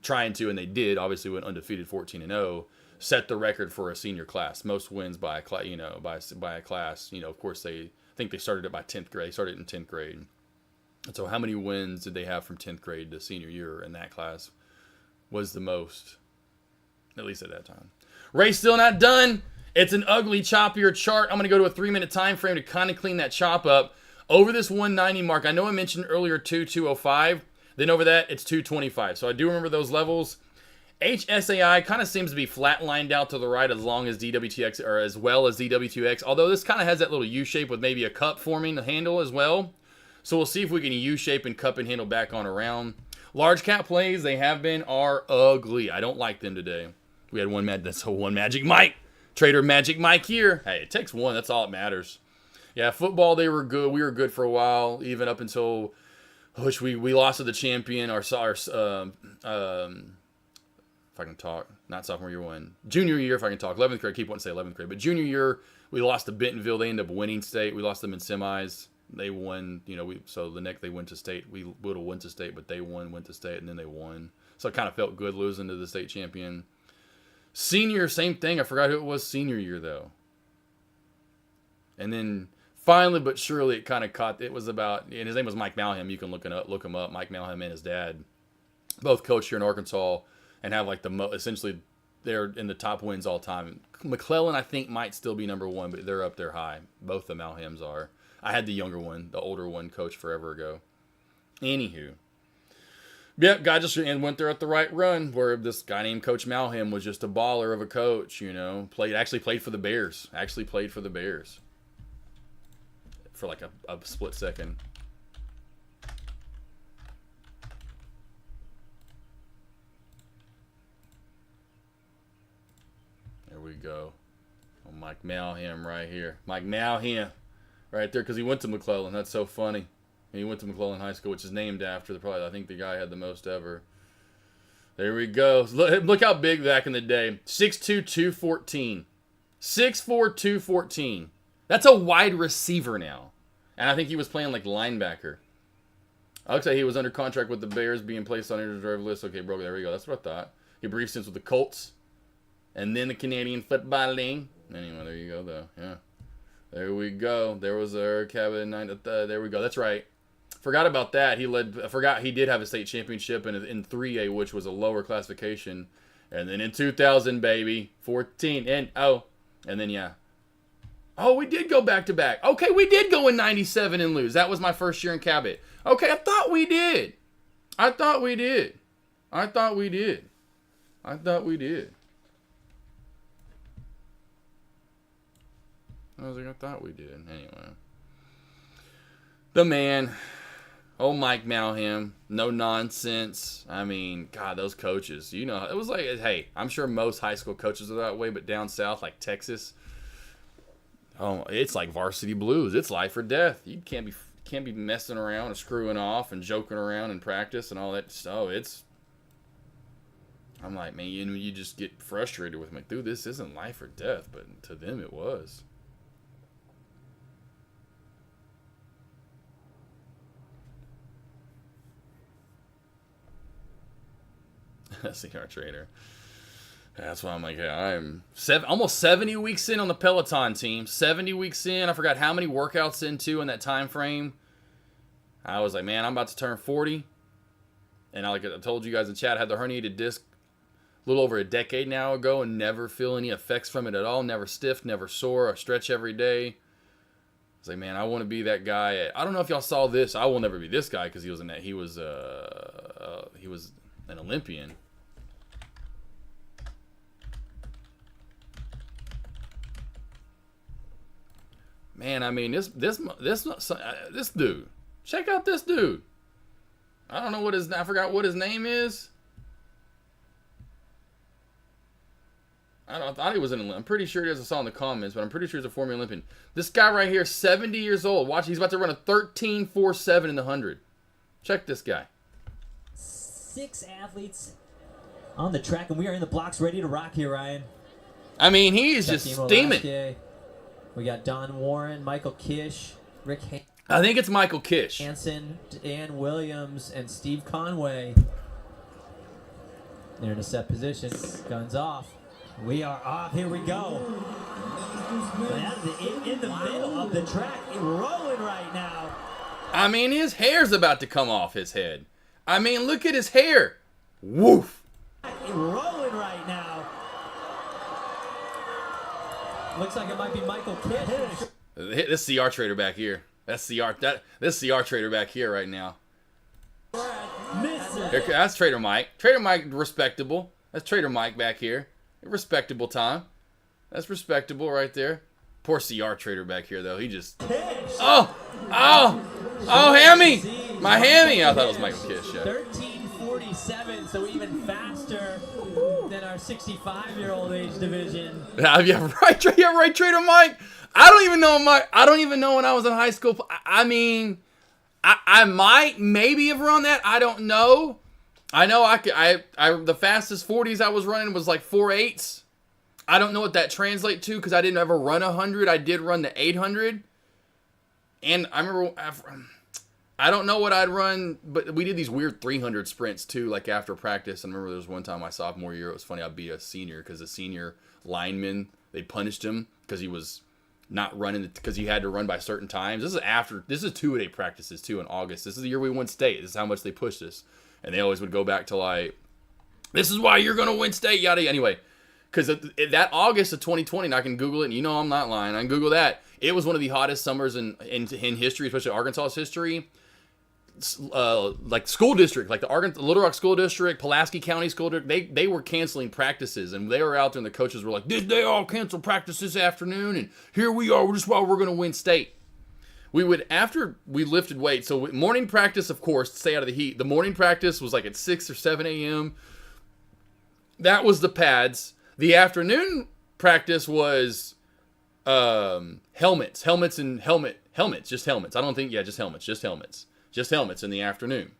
trying to, and they did. Obviously went undefeated 14-0. Set the record for a senior class, most wins by a class. By a class. Of course I think they started it by 10th grade. They started in 10th grade. And so how many wins did they have from 10th grade to senior year in that class was the most, at least at that time. Race still not done. It's an ugly, choppier chart. I'm going to go to a 3-minute time frame to kind of clean that chop up. Over this 190 mark, I know I mentioned earlier 205. Then over that, it's 225. So I do remember those levels. HSAI kind of seems to be flatlined out to the right as well as DW2X, although this kind of has that little U shape with maybe a cup forming the handle as well. So we'll see if we can U shape and cup and handle back on around. Large cap plays, they are ugly. I don't like them today. We had one Magic Mike. Trader Magic Mike here. Hey, it takes one. That's all that matters. Yeah, football, they were good. We were good for a while, even up until we lost to the champion. If I can talk, not sophomore year one, junior year, if I can talk, 11th grade, I keep wanting to say 11th grade, but junior year, we lost to Bentonville. They ended up winning state. We lost them in semis. They won, so the next they went to state. We would have went to state, but they went to state, and then they won. So it kind of felt good losing to the state champion. Senior, same thing. I forgot who it was senior year, though. And then finally, but surely, it kind of caught, it was about, and his name was Mike Malham. You can look him up. Mike Malham and his dad both coach here in Arkansas. And have like essentially they're in the top wins all time. McClellan, I think, might still be number 1, but they're up there high. Both the Malhams are. I had the younger one, the older one, coached forever ago. Anywho. Yep, guy just went there at the right run, where this guy named Coach Malham was just a baller of a coach, Actually played for the Bears. For like a split second. There we go. Oh, Mike Malham right here. Mike Malham right there, because he went to McClellan. That's so funny. He went to McClellan High School, which is named after I think the guy had the most ever. There we go. Look how big back in the day. 6'2", 214. 6'4", 214. That's a wide receiver now. And I think he was playing like linebacker. Looks like he was under contract with the Bears, being placed on injured reserve list. Okay, bro, there we go. That's what I thought. He had a brief stint with the Colts. And then the Canadian Football League. Anyway, there you go, though. Yeah. There we go. There was our cabin. There we go. That's right. Forgot about that. I forgot he did have a state championship in 3A, which was a lower classification. And then in 2000, baby, 14 and and then yeah. Oh, we did go back to back. Okay, we did go in 97 and lose. That was my first year in Cabot. Okay, I thought we did. I thought we did. I thought we did. Anyway. The man, old Mike Malham, no nonsense. I mean, God, those coaches, you know, it was like, hey, I'm sure most high school coaches are that way, but down south, like Texas, oh, it's like varsity blues. It's life or death. You can't be messing around and screwing off and joking around in practice and all that stuff. I'm like, man, you just get frustrated with me. Dude, this isn't life or death, but to them it was. CR Trader. That's why I'm like, I'm almost 70 weeks in on the Peloton team. 70 weeks in. I forgot how many workouts into in that time frame. I was like, man, I'm about to turn 40. And like I told you guys in chat, I had the herniated disc a little over a decade now ago and never feel any effects from it at all. Never stiff, never sore. I stretch every day. I was like, man, I want to be that guy. I don't know if y'all saw this. I will never be this guy because he was an Olympian. Man, I mean, this dude. Check out this dude. I don't know I forgot what his name is. I thought he was an Olympian. I'm pretty sure he is. I saw in the comments, but I'm pretty sure he's a former Olympian. This guy right here, 70 years old. Watch, he's about to run a 13.47 in the 100. Check this guy. 6 athletes on the track, and we are in the blocks ready to rock here, Ryan. I mean, he's just steaming. We got Don Warren, Michael Kish, Rick I think it's Michael Kish. Hansen, Dan Williams, and Steve Conway. They're in a set position. Guns off. We are off. Here we go. In the middle of the track, rolling right now. I mean, his hair's about to come off his head. I mean, look at his hair. Woof. Rolling right now. Looks like it might be Michael Kish. This CR Trader back here. This CR Trader back here right now. That's Trader Mike. Trader Mike, respectable. That's Trader Mike back here. Respectable time. That's respectable right there. Poor CR Trader back here though. He just. Oh, hammy. My hammy. I thought it was Michael Kish. Yeah. 13.47, so even faster than our 65-year-old age division. Yeah, right, Trader Mike. I don't even know when I was in high school. I mean, I might maybe have run that. I don't know. I know the fastest 40s I was running was like 4.8s. I don't know what that translates to because I didn't ever run 100. I did run the 800. And I remember, I don't know what I'd run, but we did these weird 300 sprints too, like after practice. I remember there was one time my sophomore year, it was funny, I'd be a senior because the senior lineman, they punished him because he was not running, because he had to run by certain times. This is 2-a-day practices too in August. This is the year we won state. This is how much they pushed us. And they always would go back to like, this is why you're going to win state, yada, yada. Anyway, because that August of 2020, and I can Google it, and you know I'm not lying. I can Google that. It was one of the hottest summers in history, especially Arkansas's history. Like school district, like the Little Rock School District, Pulaski County School District, they were canceling practices, and they were out there, and the coaches were like, they all cancel practice this afternoon, and here we are, just why we're going to win state. We would, after we lifted weights, so morning practice, of course, to stay out of the heat. The morning practice was like at 6 or 7 a.m. That was the pads. The afternoon practice was helmets. I don't think, just helmets. Just helmets in the afternoon.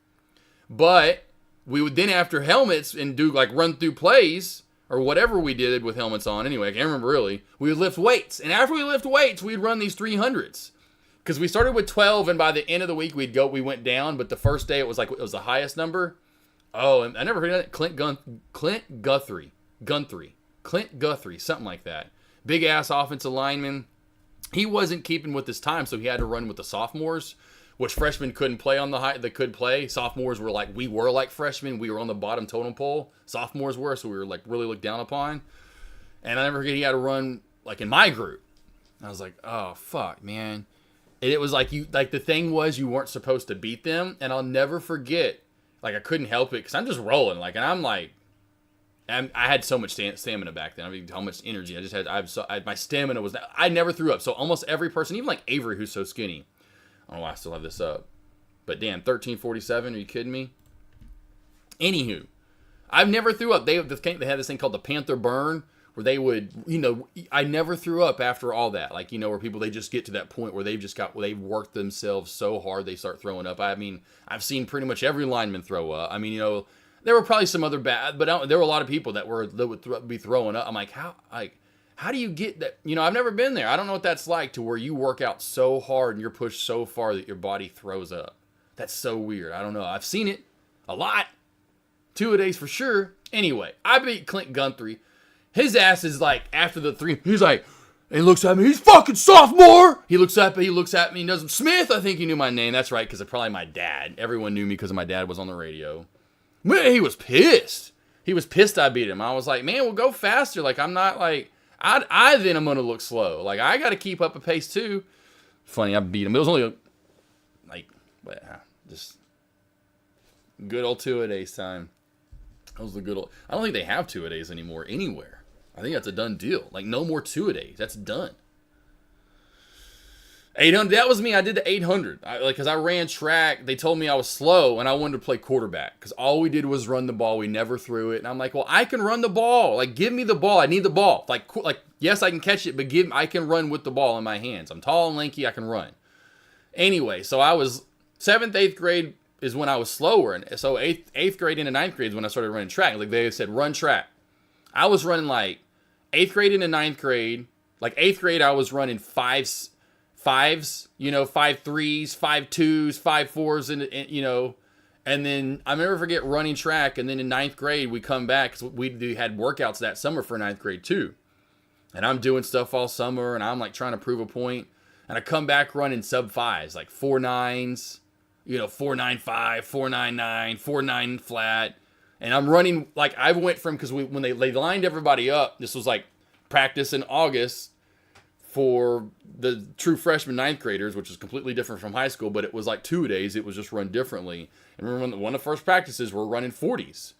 But we would then, after helmets, and do like run through plays, or whatever we did with helmets on. Anyway, I can't remember really. We would lift weights. And after we lift weights, we'd run these 300s. Because we started with 12, and by the end of the week, we went down. But the first day, it was the highest number. Oh, and I never heard of it. Clint Guthrie, something like that. Big ass offensive lineman. He wasn't keeping with his time, so he had to run with the sophomores, which freshmen couldn't play on the height they could play. Sophomores were like freshmen. We were on the bottom totem pole. Sophomores were, so we were like really looked down upon. And I never forget, he had to run like in my group. I was like, oh fuck, man. And it was like the thing was you weren't supposed to beat them. And I'll never forget, like I couldn't help it because I'm just rolling, like, and I'm like, I had so much stamina back then. I mean, how much energy I just had. My stamina was. I never threw up. So almost every person, even like Avery, who's so skinny. I don't know why I still have this up. But damn, 1347. Are you kidding me? Anywho, I've never threw up. They had this thing called the Panther Burn, where they would, I never threw up after all that. Like, where people, they just get to that point where they've worked themselves so hard they start throwing up. I mean, I've seen pretty much every lineman throw up. I mean, there were probably some other bad, but there were a lot of people that would be throwing up. I'm like, how do you get that? I've never been there. I don't know what that's like, to where you work out so hard and you're pushed so far that your body throws up. That's so weird. I don't know. I've seen it a lot. 2-a-days for sure. Anyway, I beat Clint Guthrie. His ass is like, after the 3, he's like, he looks at me, he's fucking sophomore. He looks at me, and does, Smith, I think he knew my name. That's right, because probably my dad. Everyone knew me because my dad was on the radio. Man, he was pissed. He was pissed I beat him. I was like, man, we'll go faster. Like, I'm not like, I then I'm going to look slow. Like, I got to keep up a pace too. Funny, I beat him. It was only just good old 2-a-days time. That was the good old. I don't think they have 2-a-days anymore anywhere. I think that's a done deal. Like, no more 2-a-days. That's done. 800. That was me. I did the 800. Because I ran track. They told me I was slow, and I wanted to play quarterback. Because all we did was run the ball. We never threw it. And I'm like, well, I can run the ball. Like, give me the ball. I need the ball. Like yes, I can catch it, but I can run with the ball in my hands. I'm tall and lanky. I can run. Anyway, so I was 7th, 8th grade is when I was slower. And so 8th grade into 9th grade is when I started running track. Like, they said, run track. I was running like 8th grade into 9th grade. Like 8th grade, I was running 5s, 5 3s, 5 2s, 5 4s, and then I never forget running track. And then in 9th grade, we come back, because we had workouts that summer for 9th grade too. And I'm doing stuff all summer, and I'm like trying to prove a point. And I come back running sub 5s, like 4 9s, 4.95, 4.99, 4.9 flat. And I'm running, like, I went from, because when they lined everybody up, this was like practice in August for the true freshman 9th graders, which is completely different from high school, but it was like 2-a-days. It was just run differently. And remember, one of the first practices, we're running 40s.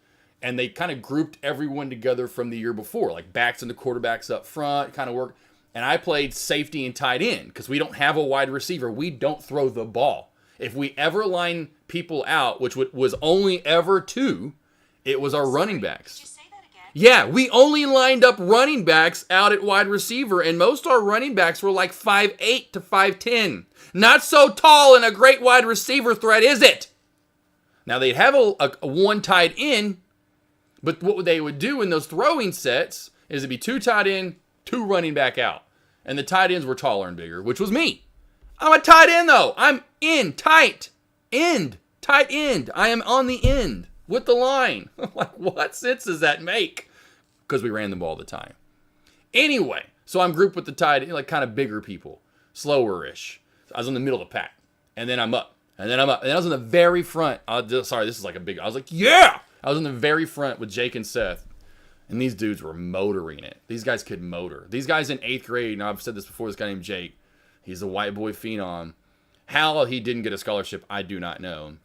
And they kind of grouped everyone together from the year before, like backs and the quarterbacks up front, kind of work. And I played safety and tight end, because we don't have a wide receiver. We don't throw the ball. If we ever line people out, which was only ever 2, it was our running backs. Did you say that again? Yeah, we only lined up running backs out at wide receiver, and most of our running backs were like 5'8" to 5'10". Not so tall and a great wide receiver threat, is it? Now, they'd have a one tight end, but what they would do in those throwing sets is it'd be 2 tight end, 2 running back out. And the tight ends were taller and bigger, which was me. I'm a tight end, though. I'm in tight end. I am on the end with the line. Like, what sense does that make? Because we ran the ball all the time. Anyway, so I'm grouped with the tight end, like kind of bigger people, slower-ish. So I was in the middle of the pack, and then I'm up, and then I was in the very front. Sorry, this is like a big. I was like, yeah. I was in the very front with Jake and Seth. And these dudes were motoring it. These guys could motor. These guys in 8th grade, and I've said this before, this guy named Jake, he's a white boy phenom. How he didn't get a scholarship, I do not know.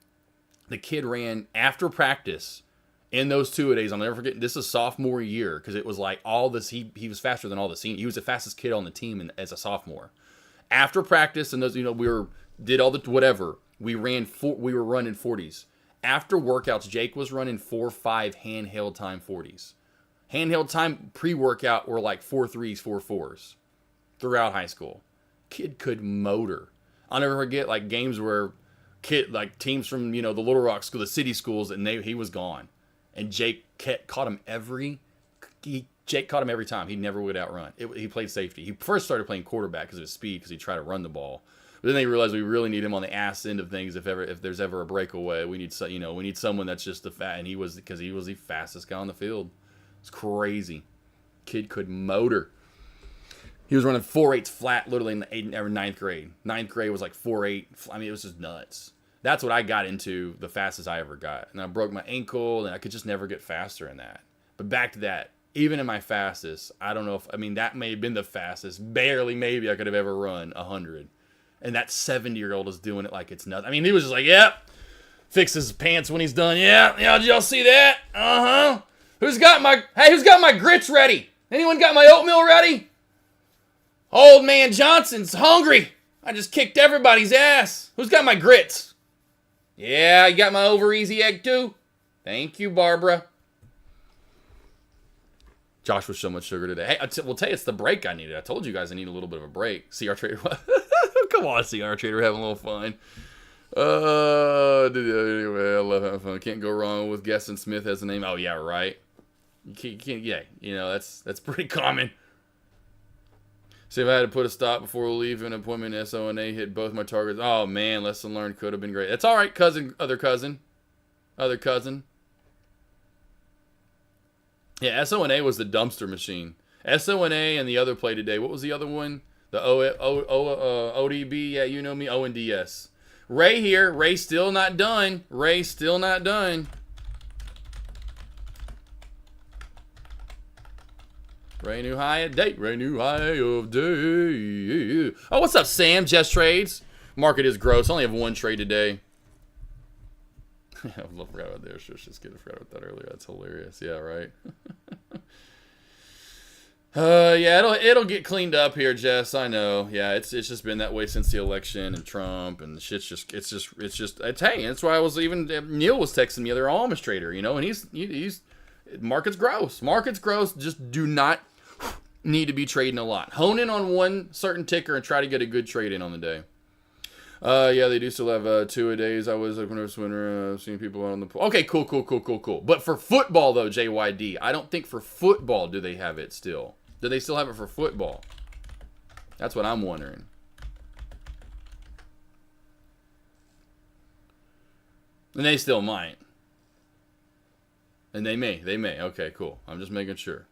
The kid ran after practice in those 2-a-days. I'll never forget. This is sophomore year, because it was like all this. He was faster than all the seniors. He was the fastest kid on the team as a sophomore. After practice, and those, did all the whatever. We were running 40s. After workouts, Jake was running 4.5 handheld time 40s. Handheld time pre-workout were like 4 3s, 4 4s throughout high school. Kid could motor. I'll never forget like games where teams from the Little Rock school, the city schools, and he was gone, and Jake caught him every time. He never would outrun. He played safety. He first started playing quarterback because of his speed, because he tried to run the ball. But then they realized we really need him on the ass end of things. If there's ever a breakaway, we need someone that's just and he was the fastest guy on the field. It's crazy. Kid could motor. He was running 4.8s flat literally in the 9th grade. 9th grade was like 4.8. I mean, it was just nuts. That's what I got into the fastest I ever got. And I broke my ankle, and I could just never get faster in that. But back to that. Even in my fastest, I don't know that may have been the fastest. Barely, maybe I could have ever run 100. And that 70-year-old is doing it like it's nothing. I mean, he was just like, yep. Fix his pants when he's done. Yeah, did y'all see that? Uh-huh. who's got my grits ready? Anyone got my oatmeal ready? Old man Johnson's hungry. I just kicked everybody's ass. Who's got my grits? Yeah, you got my over easy egg too? Thank you, Barbara. Josh was so much sugar today. Hey, we'll tell you, it's the break I needed. I told you guys I need a little bit of a break. CR Trader. Come on, CR Trader, having a little fun. Anyway, I love having fun. Can't go wrong with guessing Smith as a name. Oh, yeah, right. You can't, yeah, you know, that's pretty common. See, if I had to put a stop before leaving an appointment, SONA hit both my targets. Oh, man, lesson learned could have been great. That's all right, other cousin. Yeah, SONA was the dumpster machine. SONA and the other play today. What was the other one? The ODB, yeah, you know me, ONDS. Ray here. Ray still not done. Ray new high of day. Oh, what's up, Sam? Just trades. Market is gross. I only have one trade today. I forgot about there. Sure, just forgot about that earlier. That's hilarious. Yeah, right. Yeah, it'll get cleaned up here, Jess. I know. Yeah, it's just been that way since the election and Trump and shit's just hey, that's why I was even Neil was texting me, they're Amish trader, you know, and he's market's gross. Just do not need to be trading a lot. Hone in on one certain ticker and try to get a good trade in on the day. Yeah, they do still have 2-a-days. I was when I was seeing people on the pool. Okay, cool. But for football though, JYD, I don't think for football do they have it still. Do they still have it for football? That's what I'm wondering. And they still might. And they may. Okay, cool. I'm just making sure.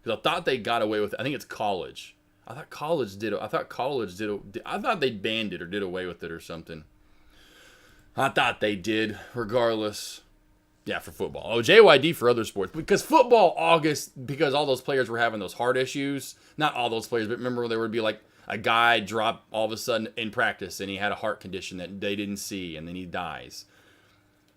Because I thought they got away with it. I think it's college. I thought college did. I thought they banned it or did away with it or something. I thought they did. Regardless, yeah, for football. Oh, JYD for other sports because football August because all those players were having those heart issues. Not all those players, but remember there would be like a guy drop all of a sudden in practice and he had a heart condition that they didn't see and then he dies.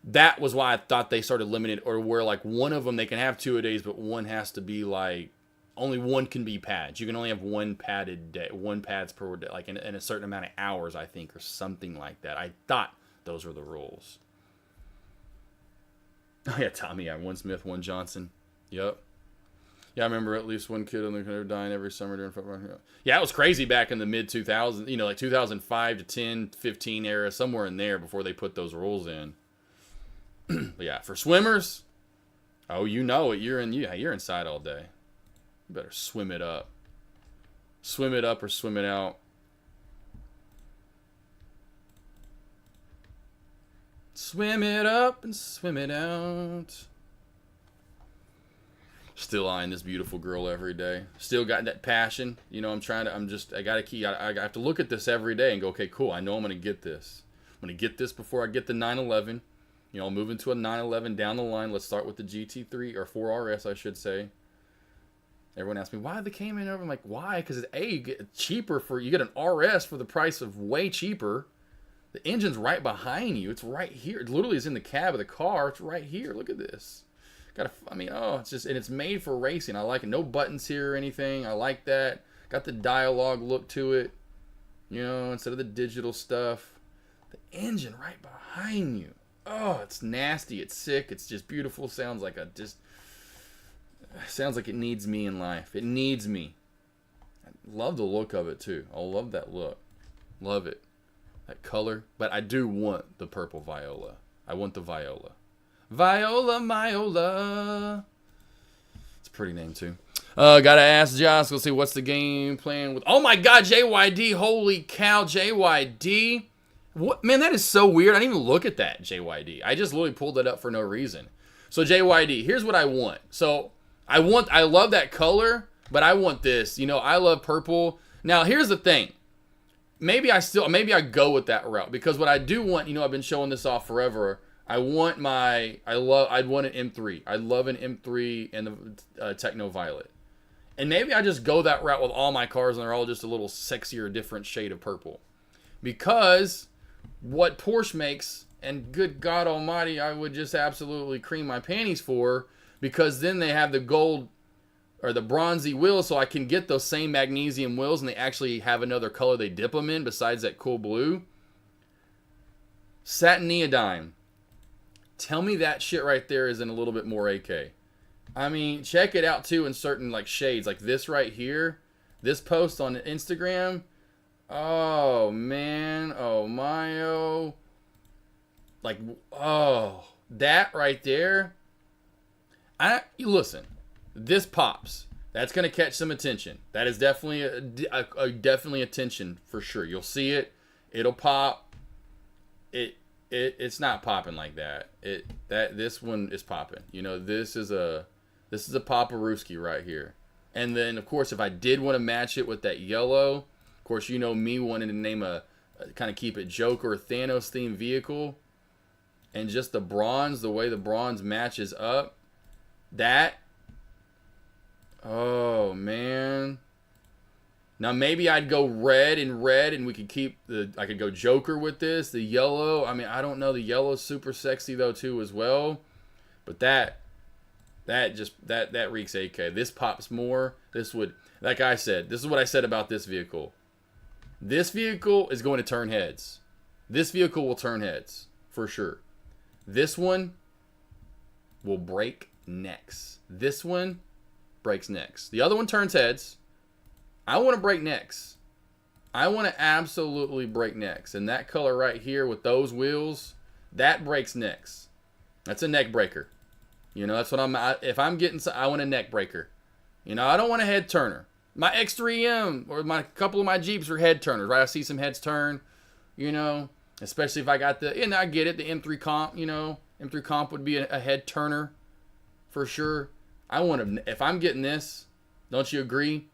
That was why I thought they started limited or where like one of them they can have 2-a-days, but one has to be like. Only one can be pads. You can only have one padded day, one pads per day, like in a certain amount of hours, I think, or something like that. I thought those were the rules. Oh yeah, Tommy, yeah, one Smith, one Johnson. Yep. Yeah, I remember at least one kid on the country dying every summer during football. Yeah, it was crazy back in the mid 2000s, you know, like 2005 to 10, 15 era, somewhere in there before they put those rules in. But yeah, for swimmers, oh, you know it. You're inside all day. Better swim it up. Swim it up or swim it out. Swim it up and swim it out. Still eyeing this beautiful girl every day. Still got that passion. You know, I have to look at this every day and go, okay, cool. I know I'm going to get this. I'm going to get this before I get the 911. You know, I'll move into a 911 down the line. Let's start with the GT3 or 4RS, I should say. Everyone asks me, why the Cayman over? I'm like, why? Because you get cheaper you get an RS for the price of way cheaper. The engine's right behind you. It's right here. It literally is in the cab of the car. It's right here. Look at this. It's just, and it's made for racing. I like it. No buttons here or anything. I like that. Got the dialogue look to it. You know, instead of the digital stuff. The engine right behind you. Oh, it's nasty. It's sick. It's just beautiful. Sounds like it needs me in life. It needs me. I love the look of it too. I love that look. Love it. That color. But I do want the purple Viola. I want the Viola. Viola. It's a pretty name too. Gotta ask Josh. Let's see what's the game plan with. Oh my God, JYD. Holy cow, JYD. What, man, that is so weird. I didn't even look at that, JYD. I just literally pulled it up for no reason. So I here's what I want. I love that color, but I want this. You know, I love purple. Now, here's the thing. Maybe I go with that route because what I do want, you know, I've been showing this off forever. I'd want an M3. I love an M3 and the Techno Violet. And maybe I just go that route with all my cars and they're all just a little sexier, different shade of purple. Because what Porsche makes, and good God almighty, I would just absolutely cream my panties for, because then they have the gold or the bronzy wheels, so I can get those same magnesium wheels, and they actually have another color they dip them in besides that cool blue. Satin neodyme. Tell me that shit right there isn't a little bit more AK. I mean, check it out too in certain like shades, like this right here. This post on Instagram. Oh man, oh my oh. Like, oh, that right there. Listen, this pops. That's gonna catch some attention. That is definitely definitely attention for sure. You'll see it. It'll pop. It's not popping like that. This one is popping. You know, this is a Paparuski right here. And then of course, if I did want to match it with that yellow, of course, you know me wanting to name a kind of keep it Joker or Thanos themed vehicle, and just the bronze, the way the bronze matches up, that. Oh man. Now maybe I'd go red, and we could keep I could go Joker with this. The yellow, I mean, I don't know. The yellow's super sexy though too as well. But that reeks AK. This pops more. This would, like I said, this is what I said about this vehicle. This vehicle is going to turn heads. This vehicle will turn heads for sure. This one will break necks. This one breaks necks. The other one turns heads. I want to break necks. I want to absolutely break necks. And that color right here with those wheels, that breaks necks. That's a neck breaker. You know, that's what if I'm getting, I want a neck breaker. You know, I don't want a head turner. My X3M or my couple of my Jeeps are head turners, right? I see some heads turn, you know, especially if I got and I get it, the M3 Comp, you know, M3 Comp would be a head turner for sure. If I'm getting this, don't you agree?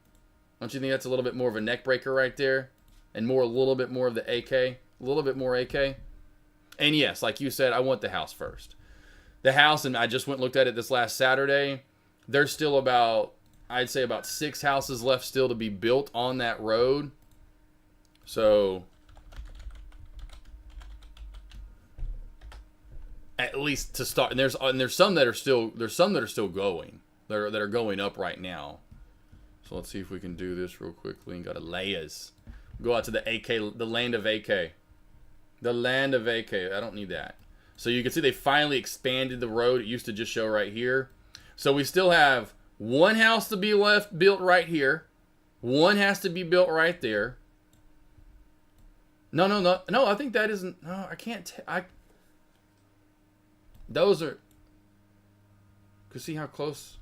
Don't you think that's a little bit more of a neck breaker right there? And a little bit more of the AK? A little bit more AK? And yes, like you said, I want the house first. The house, and I just went and looked at it this last Saturday. There's still I'd say about 6 houses left still to be built on that road. So, at least to start. And there's some that are still going. That are going up right now. So let's see if we can do this real quickly and go to layers. Go out to the AK, the land of AK. The land of AK. I don't need that. So you can see they finally expanded the road. It used to just show right here. So we still have one house to be built right here. One has to be built right there. No. I think that isn't. No, I can't. Those are. Cause see how close.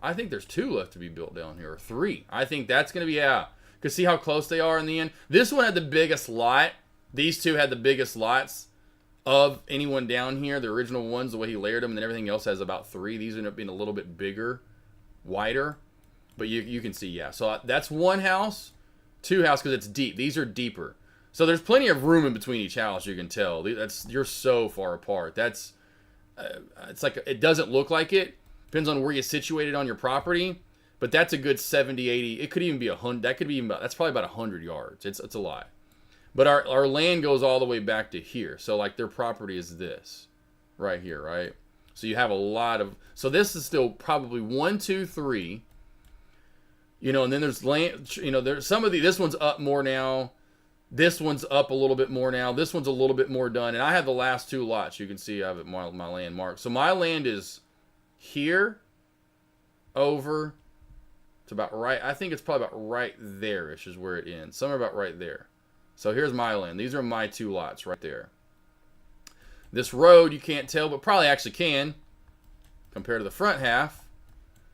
I think there's 2 left to be built down here, or 3. I think that's gonna be Cause see how close they are in the end. This one had the biggest lot. These 2 had the biggest lots of anyone down here. The original ones, the way he layered them, and then everything else has about 3. These end up being a little bit bigger, wider, but you can see, so that's 1 house, 2 house, because it's deep. These are deeper, so there's plenty of room in between each house. You can tell you're so far apart. That's it's like, it doesn't look like it. Depends on where you're situated on your property, but that's a good 70, 80. It could even be 100. That could be that's probably about 100 yards. It's a lot. But our land goes all the way back to here. So like their property is this right here, right? So you have a lot of, so this is still probably 1, 2, 3, you know, and then there's land, you know, there's this one's up more now. This one's up a little bit more now. This one's a little bit more done. And I have the last 2 lots. You can see I have my land marked. So my land is here over to about right. I think it's probably about right there-ish is where it ends. Somewhere about right there. So here's my land. These are my 2 lots right there. This road, you can't tell, but probably actually can, compared to the front half.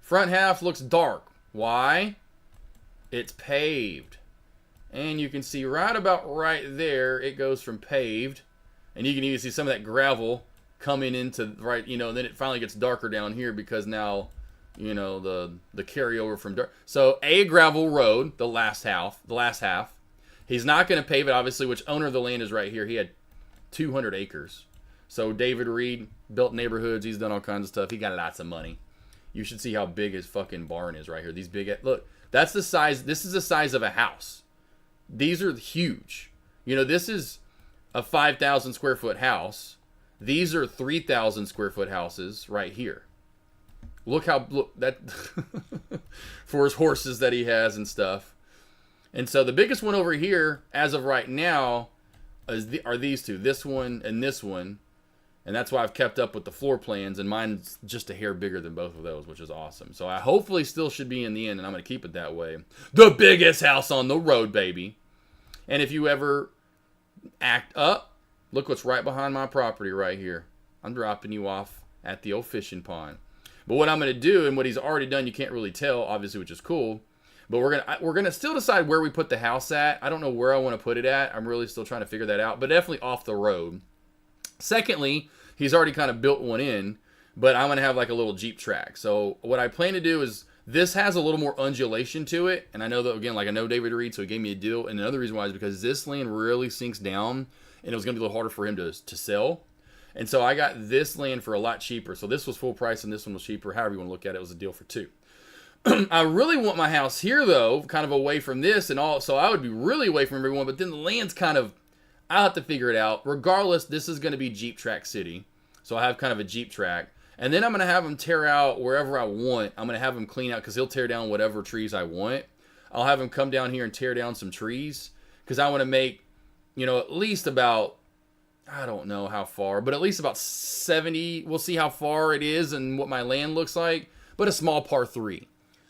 Front half looks dark. Why? It's paved. And you can see right about right there, it goes from paved. And you can even see some of that gravel coming into right, you know, and then it finally gets darker down here because now, you know, the carryover from dirt. So a gravel road, the last half. He's not going to pave it, obviously, which owner of the land is right here. He had 200 acres. So David Reed built neighborhoods. He's done all kinds of stuff. He got lots of money. You should see how big his fucking barn is right here. These big, look, that's the size. This is the size of a house. These are huge. You know, this is a 5,000 square foot house. These are 3,000 square foot houses right here. Look that for his horses that he has and stuff. And so the biggest one over here, as of right now, are these two. This one and this one. And that's why I've kept up with the floor plans. And mine's just a hair bigger than both of those, which is awesome. So I hopefully still should be in the end, and I'm going to keep it that way. The biggest house on the road, baby. And if you ever act up, look what's right behind my property right here. I'm dropping you off at the old fishing pond. But what I'm going to do, and what he's already done, you can't really tell, obviously, which is cool. But we're gonna still decide where we put the house at. I don't know where I want to put it at. I'm really still trying to figure that out. But definitely off the road. Secondly, he's already kind of built one in, but I'm going to have like a little Jeep track. So what I plan to do is, this has a little more undulation to it. And I know that, again, like I know David Reed, so he gave me a deal. And another reason why is because this land really sinks down, and it was going to be a little harder for him to sell. And so I got this land for a lot cheaper. So this was full price and this one was cheaper. However you want to look at it, it was a deal for two. I really want my house here, though, kind of away from this and all. So I would be really away from everyone. But then the land's kind of, I'll have to figure it out. Regardless, this is going to be Jeep Track City. So I have kind of a Jeep track. And then I'm going to have him tear out wherever I want. I'm going to have him clean out because he'll tear down whatever trees I want. I'll have him come down here and tear down some trees because I want to make, at least about, I don't know how far, but at least about 70. We'll see how far it is and what my land looks like. But a small par 3.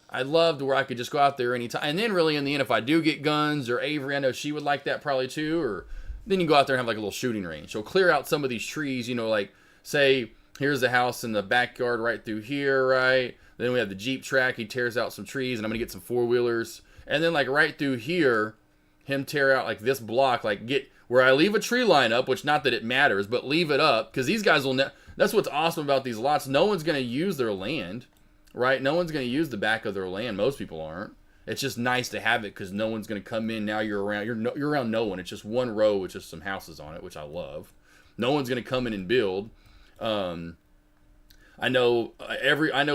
I loved where I could just go out there anytime. And then really in the end, if I do get guns or Avery, I know she would like that probably too. Or then you go out there and have like a little shooting range. So clear out some of these trees, like say here's the house in the backyard right through here, right? Then we have the Jeep track. He tears out some trees and I'm going to get some 4-wheelers. And then like right through here, him tear out like this block, like get where I leave a tree line up, which not that it matters, but leave it up because these guys will, that's what's awesome about these lots. No one's going to use their land. Right? No one's going to use the back of their land. Most people aren't. It's just nice to have it because no one's going to come in. Now you're around. You're around no one. It's just one row with just some houses on it, which I love. No one's going to come in and build. I know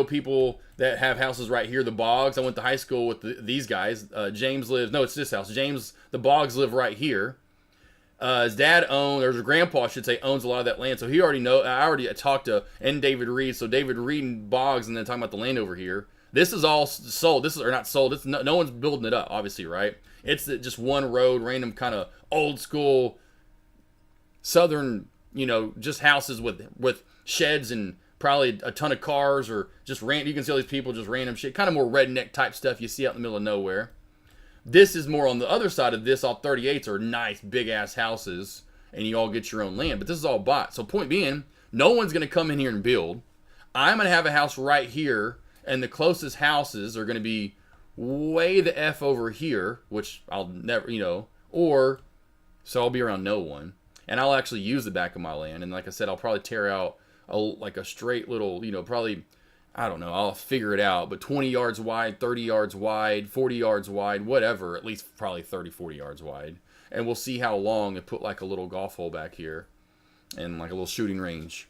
people that have houses right here. The Boggs. I went to high school with these guys. James lives. No, it's this house. James. The Boggs live right here. His dad owns, or his grandpa, I should say, owns a lot of that land. So he already know. I already talked to David Reed. So David Reed and Boggs, and then talking about the land over here. This is all sold. This is or not sold. It's no one's building it up, obviously, right? It's just one road, random kind of old school southern, just houses with sheds and probably a ton of cars or just you can see all these people just random shit, kind of more redneck type stuff you see out in the middle of nowhere. This is more on the other side of this. All 38s are nice, big-ass houses, and you all get your own land. But this is all bought. So point being, no one's going to come in here and build. I'm going to have a house right here, and the closest houses are going to be way the F over here, which I'll never, so I'll be around no one. And I'll actually use the back of my land. And like I said, I'll probably tear out a straight little, probably... I don't know, I'll figure it out, but 20 yards wide, 30 yards wide, 40 yards wide, whatever, at least probably 30, 40 yards wide. And we'll see how long and put like a little golf hole back here and like a little shooting range.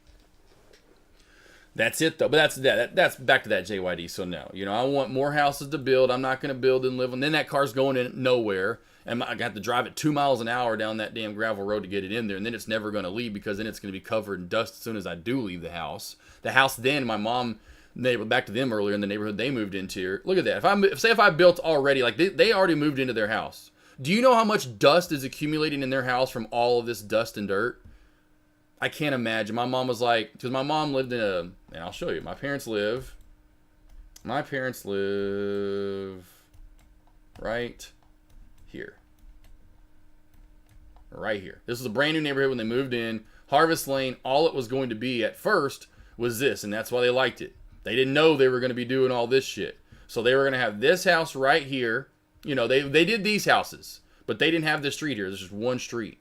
That's it though, but that's back to that JYD. So no, I want more houses to build. I'm not going to build and live, and then that car's going in nowhere. And I got to drive it 2 miles an hour down that damn gravel road to get it in there. And then it's never going to leave because then it's going to be covered in dust as soon as I do leave the house. The house then, my mom... back to them earlier in the neighborhood they moved into. Look at that. If I built already, like they already moved into their house. Do you know how much dust is accumulating in their house from all of this dust and dirt? I can't imagine. My mom was like, because my mom lived and I'll show you. My parents live right here. Right here. This is a brand new neighborhood when they moved in. Harvest Lane, all it was going to be at first was this, and that's why they liked it. They didn't know they were going to be doing all this shit. So they were going to have this house right here. They did these houses, but they didn't have this street here. There's just one street.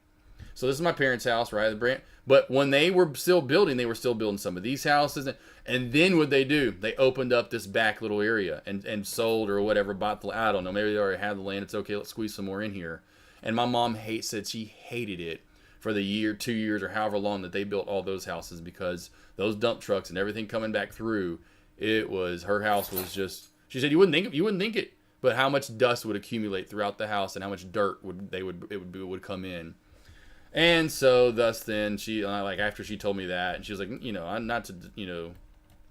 So this is my parents' house, right? But when they were still building, they were still building some of these houses. And then what they do? They opened up this back little area and sold or whatever, bought the, I don't know, maybe they already had the land. It's okay, let's squeeze some more in here. And my mom said she hated it for the year, 2 years, or however long that they built all those houses because those dump trucks and everything coming back through, her house was just, she said you wouldn't think it, but how much dust would accumulate throughout the house and how much dirt would come in. And so thus then she, like after she told me that, and she was like, you know, I'm not to, you know,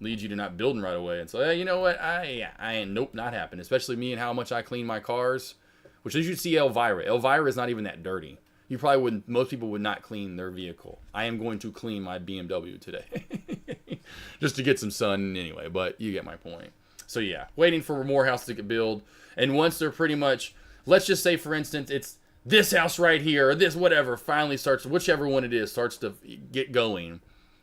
lead you to not building right away. And so, hey, you know what? I ain't, nope, not happening. Especially me and how much I clean my cars, which you should see Elvira. Elvira is not even that dirty. You probably wouldn't, most people would not clean their vehicle. I am going to clean my BMW today. Just to get some sun anyway, but you get my point. So yeah, waiting for more houses to get built. And once they're pretty much, let's just say for instance, it's this house right here, or this whatever, finally starts, whichever one it is, starts to get going.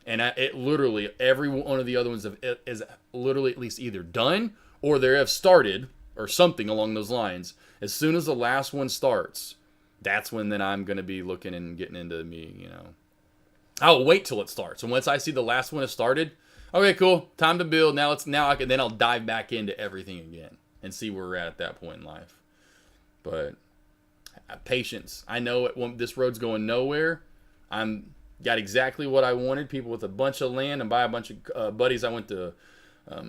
And it literally, every one of the other ones is literally at least either done, or they have started, or something along those lines. As soon as the last one starts, that's when then I'm going to be looking and getting into me, you know. I'll wait till it starts. And once I see the last one has started, okay, cool, time to build. Then I'll dive back into everything again and see where we're at that point in life. But patience. I know this road's going nowhere. I'm got exactly what I wanted. People with a bunch of land, and by a bunch of buddies I went to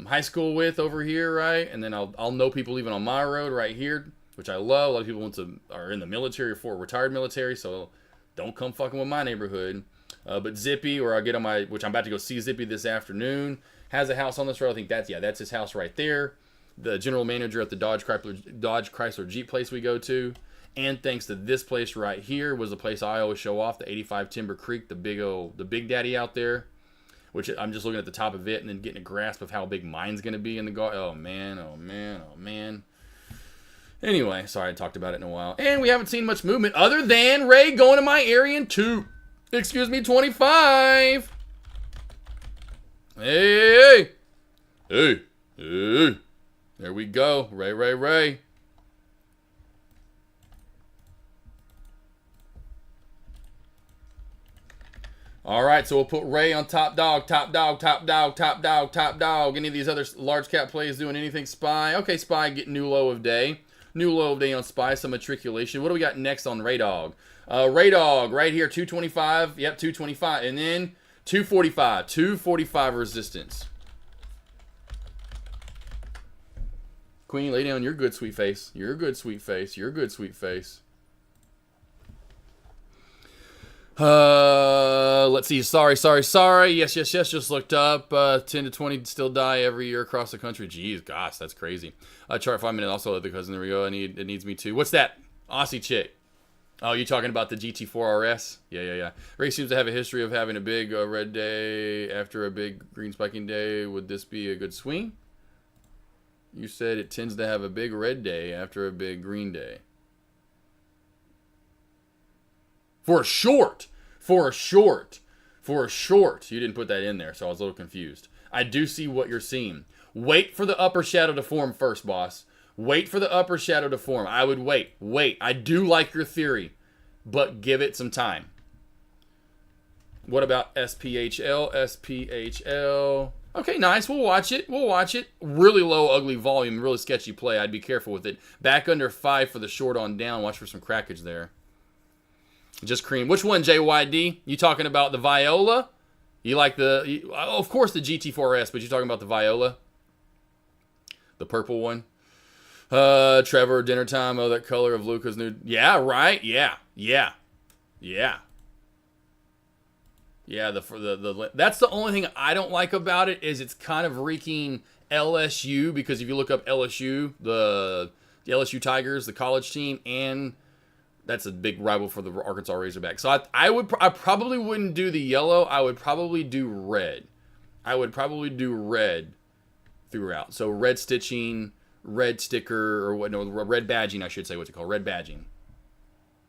high school with over here, right? And then I'll know people even on my road right here, which I love. A lot of people are in the military or for retired military, so don't come fucking with my neighborhood. But Zippy, or I'll get on which I'm about to go see Zippy this afternoon, has a house on this road. I think that's his house right there. The general manager at the Dodge Chrysler Jeep place we go to. And thanks to this place right here was the place I always show off, the 85 Timber Creek, the big daddy out there, which I'm just looking at the top of it and then getting a grasp of how big mine's going to be in the garden. Oh man, oh man, oh man. Anyway, sorry I talked about it in a while. And we haven't seen much movement other than Ray going to my area in 25. Hey. There we go. Ray. All right, so we'll put Ray on top dog. Any of these other large cap plays doing anything? Spy. Okay, Spy getting new low of day. New low of day on Spy, some matriculation. What do we got next on Ray Dog? Ray Dog right here, 225. Yep, 225. And then 245. 245 resistance. Queen, lay down. You're good, sweet face. You're good, sweet face. Let's see. Sorry. Yes. Just looked up. 10 to 20 still die every year across the country. Jeez, gosh, that's crazy. Chart 5 minutes. Also, the cousin. There we go. It needs me too. What's that? Aussie chick. Oh, you talking about the GT4 RS? Yeah. Ray seems to have a history of having a big red day after a big green spiking day. Would this be a good swing? You said it tends to have a big red day after a big green day. For a short. You didn't put that in there, so I was a little confused. I do see what you're seeing. Wait for the upper shadow to form first, boss. Wait for the upper shadow to form. I would wait. I do like your theory, but give it some time. What about SPHL? Okay, nice. We'll watch it. Really low, ugly volume, really sketchy play. I'd be careful with it. Back under 5 for the short on down. Watch for some crackage there. Just cream. Which one, JYD? You talking about the Viola? You like of course the GT4S, but you talking about the Viola? The purple one? Trevor, dinner time. Oh, that color of Luca's new. Yeah, right? Yeah. That's the only thing I don't like about it is it's kind of reeking LSU, because if you look up LSU, the LSU Tigers, the college team, and that's a big rival for the Arkansas Razorbacks. So I probably wouldn't do the yellow. I would probably do red. Throughout. So red stitching, red sticker, or what? No, red badging. I should say what you call red badging,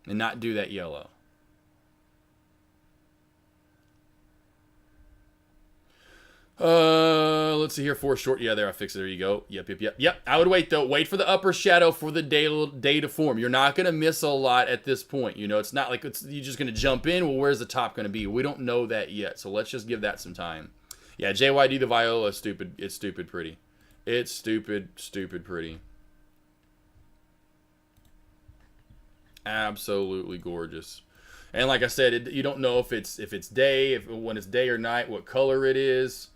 and not do that yellow. Let's see here. 4 short. Yeah, there, I fixed it. There you go. Yep. I would wait, though. Wait for the upper shadow for the day to form. You're not going to miss a lot at this point. You know, it's not like you're just going to jump in. Well, where's the top going to be? We don't know that yet, so let's just give that some time. Yeah, JYD, the Viola is stupid. It's stupid pretty. It's stupid pretty. Absolutely gorgeous. And like I said, you don't know if it's day, when it's day or night, what color it is.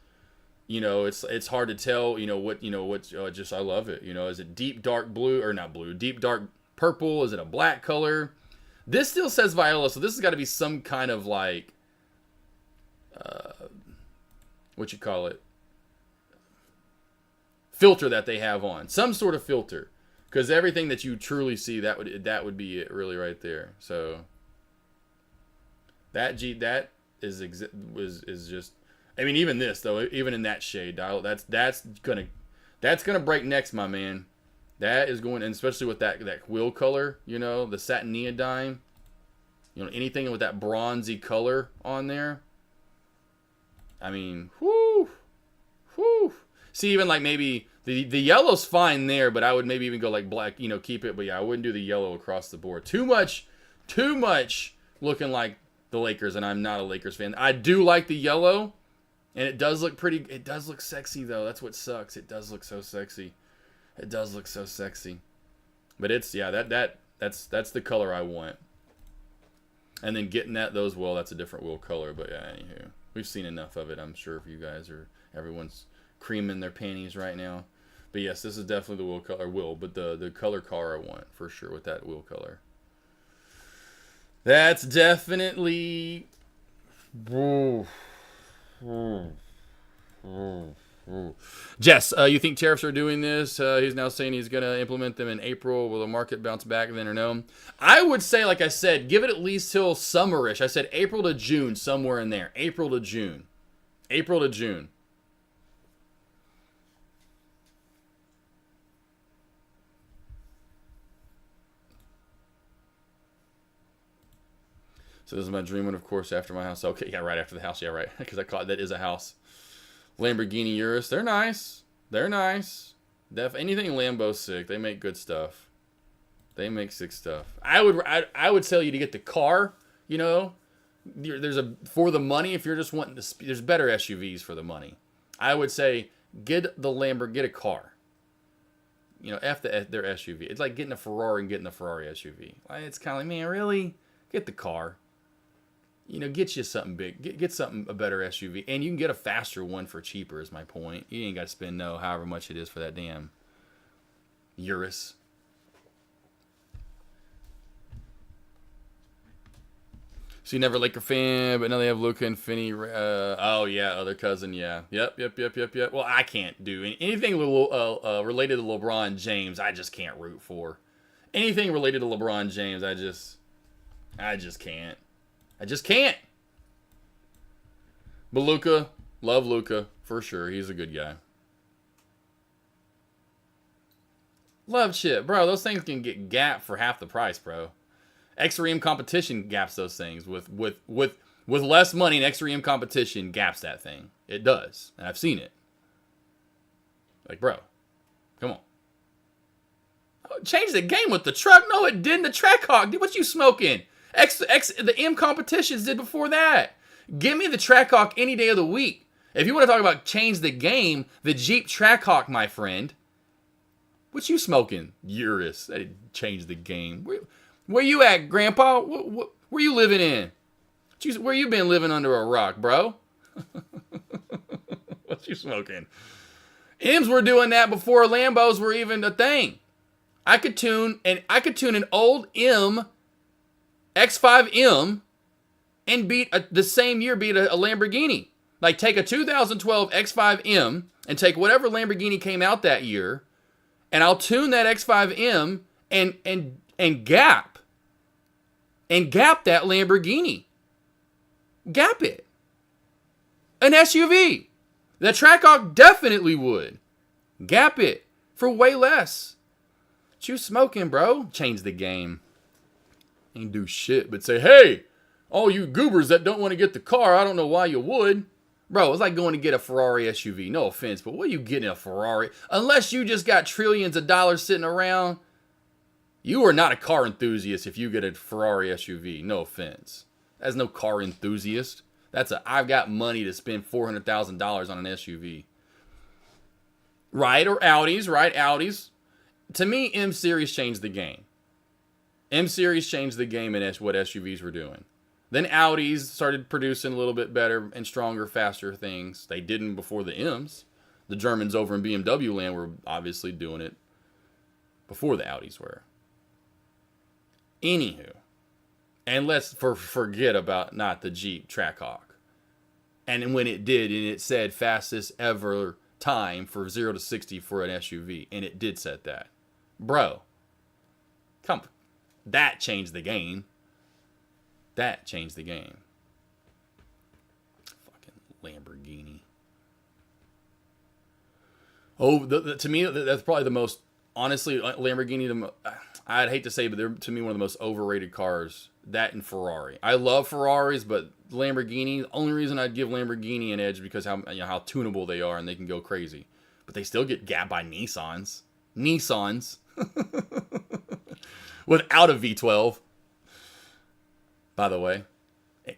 You know, it's hard to tell. I love it. You know, is it deep dark blue or not blue? Deep dark purple? Is it a black color? This still says Viola, so this has got to be some kind of like, what you call it, filter that they have on. Some sort of filter. Because everything that you truly see, that would be it really right there. So that is just, I mean, even this though, even in that shade, that's gonna break necks, my man. That is going, and especially with that wheel color, you know, the satin neodyme, you know, anything with that bronzy color on there. I mean, whoo. See, even like maybe the yellow's fine there, but I would maybe even go like black, you know, keep it. But yeah, I wouldn't do the yellow across the board. Too much looking like the Lakers, and I'm not a Lakers fan. I do like the yellow, and it does look pretty. It does look sexy though. That's what sucks. It does look so sexy. It does look so sexy. But it's, yeah, that's the color I want. And then getting those wool, that's a different wool color. But yeah, anywho, we've seen enough of it. I'm sure if you guys everyone's creaming their panties right now. But yes, this is definitely the wool color. But the color car I want for sure with that wool color. That's definitely. Jess, you think tariffs are doing this? He's now saying he's going to implement them in April. Will the market bounce back then or no? I would say, like I said, give it at least till summerish. I said April to June, somewhere in there. April to June. April to June. So this is my dream one, of course, after my house. Okay, yeah, right after the house. Yeah, right. Because I caught that is a house. Lamborghini Urus. They're nice. They're nice. Anything Lambo's sick. They make good stuff. They make sick stuff. I would tell you to get the car. You know, for the money. If you're just wanting to, there's better SUVs for the money. I would say get the Lamborghini. Get a car. You know, their SUV. It's like getting a Ferrari and getting a Ferrari SUV. It's kind of like, man, really? Get the car. You know, get you something big. Get something, a better SUV. And you can get a faster one for cheaper, is my point. You ain't got to spend however much it is for that damn Urus. So you never Laker fan, but now they have Luka and Finney. Oh, yeah, other cousin, yeah. Yep. Well, I can't do anything related to LeBron James. I just can't root for. Anything related to LeBron James, I just can't. I just can't. But Luka, love Luka, for sure. He's a good guy. Love shit. Bro, those things can get gapped for half the price, bro. X-Ream competition gaps those things. With less money, an X-Ream competition gaps that thing. It does. And I've seen it. Like, bro, come on. Oh, change the game with the truck? No, it didn't. The Trackhawk. What you smoking? The M competitions did before that. Give me the Trackhawk any day of the week. If you want to talk about change the game, the Jeep Trackhawk, my friend. What you smoking? Urus. That didn't change the game. Where you at, Grandpa? Where you living in? Where you been living under a rock, bro? What you smoking? M's were doing that before Lambos were even a thing. I could tune an old M X5M and the same year beat a Lamborghini. Like take a 2012 X5M and take whatever Lamborghini came out that year, and I'll tune that X5M and gap that Lamborghini. Gap it. An SUV. The Trackhawk definitely would. Gap it for way less. What you smoking, bro? Change the game. Ain't do shit but say, hey, all you goobers that don't want to get the car, I don't know why you would. Bro, it's like going to get a Ferrari SUV. No offense, but what are you getting a Ferrari? Unless you just got trillions of dollars sitting around, you are not a car enthusiast if you get a Ferrari SUV. No offense. That's no car enthusiast. I've got money to spend $400,000 on an SUV. Right, or Audis, right? Audis. To me, M Series changed the game. M Series changed the game in what SUVs were doing. Then Audis started producing a little bit better and stronger, faster things. They didn't before the M's. The Germans over in BMW land were obviously doing it before the Audis were. Anywho, And let's forget about not the Jeep Trackhawk. And when it did, and it said fastest ever time for 0 to 60 for an SUV, and it did set that. Bro, come, that changed the game. That changed the game. Fucking Lamborghini. Oh, to me, that's probably the most, honestly, Lamborghini, I'd hate to say, but they're, to me, one of the most overrated cars. That and Ferrari. I love Ferraris, but Lamborghini, the only reason I'd give Lamborghini an edge because how tunable they are and they can go crazy. But they still get gapped by Nissans. Without a V12. By the way,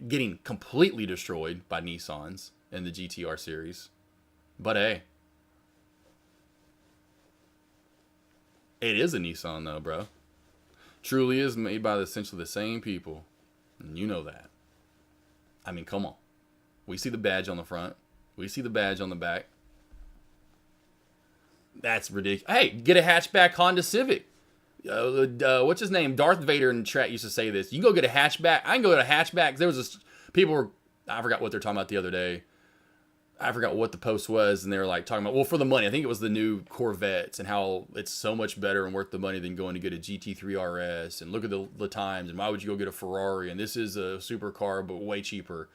getting completely destroyed by Nissans in the GTR series. But hey, it is a Nissan though, bro. Truly is made by essentially the same people. And you know that. I mean, come on. We see the badge on the front. We see the badge on the back. That's ridiculous. Hey, get a hatchback Honda Civic. What's his name? Darth Vader in the chat used to say this. You can go get a hatchback. I can go get a hatchback. There was this, people were, I forgot what they're talking about the other day. I forgot what the post was, and they were like talking about, well, for the money. I think it was the new Corvettes and how it's so much better and worth the money than going to get a GT3 RS. And look at the times, and why would you go get a Ferrari? And this is a supercar, but way cheaper.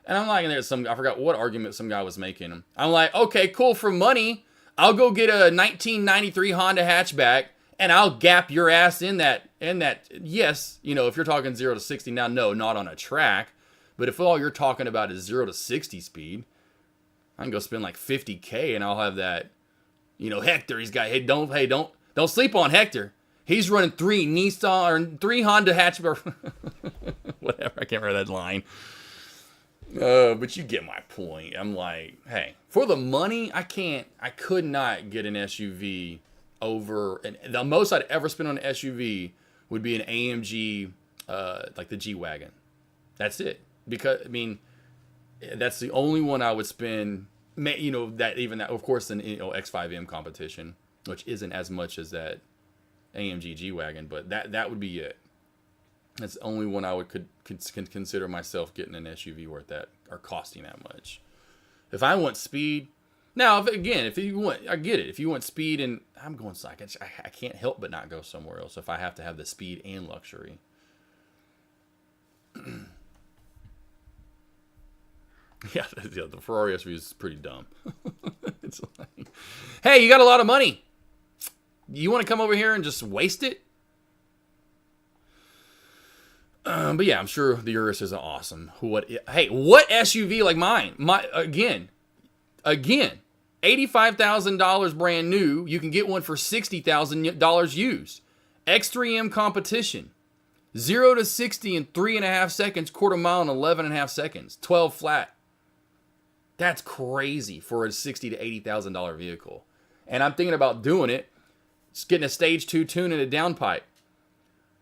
And I'm like, and there's some, I forgot what argument some guy was making. I'm like, okay, cool, for money, I'll go get a 1993 Honda hatchback, and I'll gap your ass in that. Yes, you know, if you're talking 0 to 60 now, no, not on a track. But if all you're talking about is 0 to 60 speed, I can go spend like $50K and I'll have that, you know, Hector. He's got, hey, don't sleep on Hector. He's running 3 Nissan or 3 Honda hatchback. Whatever, I can't remember that line. But you get my point. I'm like, hey, for the money, I could not get an SUV over, and the most I'd ever spend on an SUV would be an AMG, like the G-Wagon. That's it. Because, I mean, that's the only one I would spend, you know, that of course, the, you know, X5M competition, which isn't as much as that AMG G-Wagon, but that would be it. That's the only one I would could consider myself getting an SUV worth that, or costing that much. If I want speed, now, if you want, I get it. If you want speed, and I'm going, I can't help but not go somewhere else if I have to have the speed and luxury. Yeah, the Ferrari SUV is pretty dumb. It's like, hey, you got a lot of money. You want to come over here and just waste it? But yeah, I'm sure the Urus is awesome. What SUV like mine? Again, $85,000 brand new. You can get one for $60,000 used. X3M competition. 0 to 60 in 3.5 seconds, quarter mile in 11.5 seconds, 12 flat. That's crazy for a $60,000 to $80,000 vehicle. And I'm thinking about doing it. Just getting a stage 2 tune and a downpipe.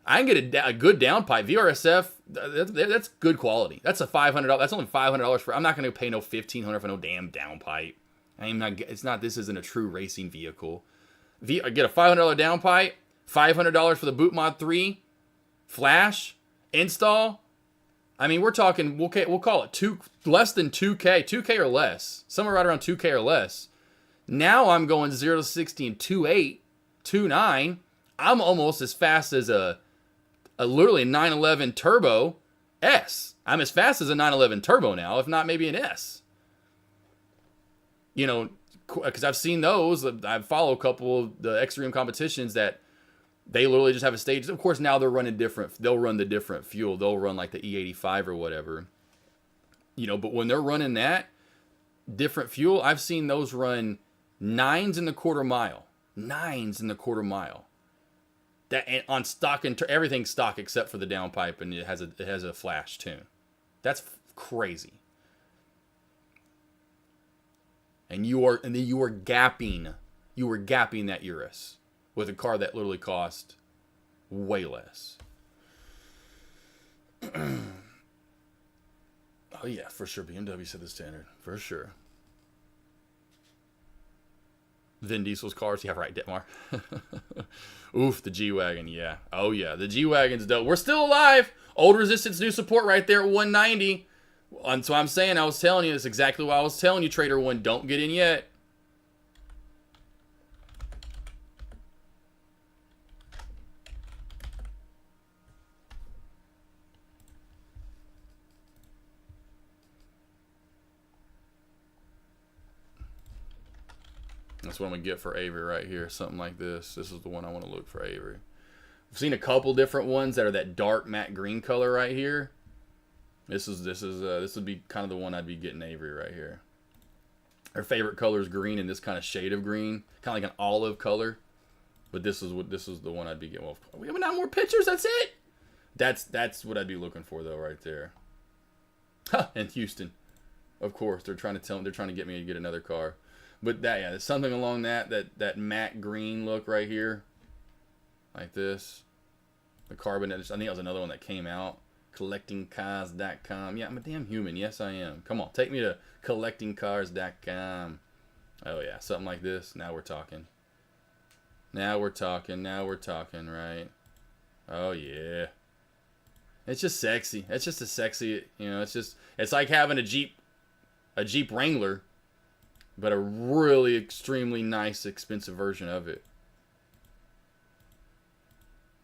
I can get a good downpipe. VRSF, that's good quality. That's a $500. That's only $500 for. I'm not going to pay no $1,500 for no damn downpipe. This isn't a true racing vehicle. I get a $500 downpipe, $500 for the Boot Mod 3, flash, install. I mean, we're talking, we'll call it less than 2K, 2K or less. Somewhere right around 2K or less. Now I'm going 0 to 60 in 2.8, 2.9. I'm almost as fast as literally a 911 Turbo S. I'm as fast as a 911 Turbo now, if not maybe an S. You know, because I've seen those. I follow a couple of the X3M competitions that they literally just have a stage. Of course, now they're running different. They'll run the different fuel. They'll run like the E85 or whatever. You know, but when they're running that different fuel, I've seen those run 9s in the quarter mile. 9s in the quarter mile. That, and on stock, and everything's stock except for the downpipe, and it has a flash tune. That's crazy. And you are gapping that Urus with a car that literally cost way less. Oh yeah, for sure. BMW set the standard for sure. Vin Diesel's cars. Yeah, right, Detmar. Oof, the G-Wagon, yeah. Oh, yeah, the G-Wagon's dope. We're still alive. Old resistance, new support right there at 190. And so I'm saying, I was telling you, that's exactly what I was telling you, Trader One. Don't get in yet. That's what I'm going to get for Avery right here. Something like this. This is the one I want to look for Avery. I've seen a couple different ones that are that dark matte green color right here. This would be kind of the one I'd be getting Avery right here. Her favorite color is green and this kind of shade of green. Kind of like an olive color. But this is the one I'd be getting. Well, we have 9 more pictures. That's it. That's what I'd be looking for though right there. And Houston. Of course. They're trying to get me to get another car. But that, yeah, there's something along that matte green look right here. Like this. The carbon, I think that was another one that came out. CollectingCars.com. Yeah, I'm a damn human. Yes, I am. Come on, take me to CollectingCars.com. Oh, yeah, something like this. Now we're talking. Now we're talking, right? Oh, yeah. It's just sexy. It's just a sexy, it's like having a Jeep Wrangler, but a really extremely nice, expensive version of it.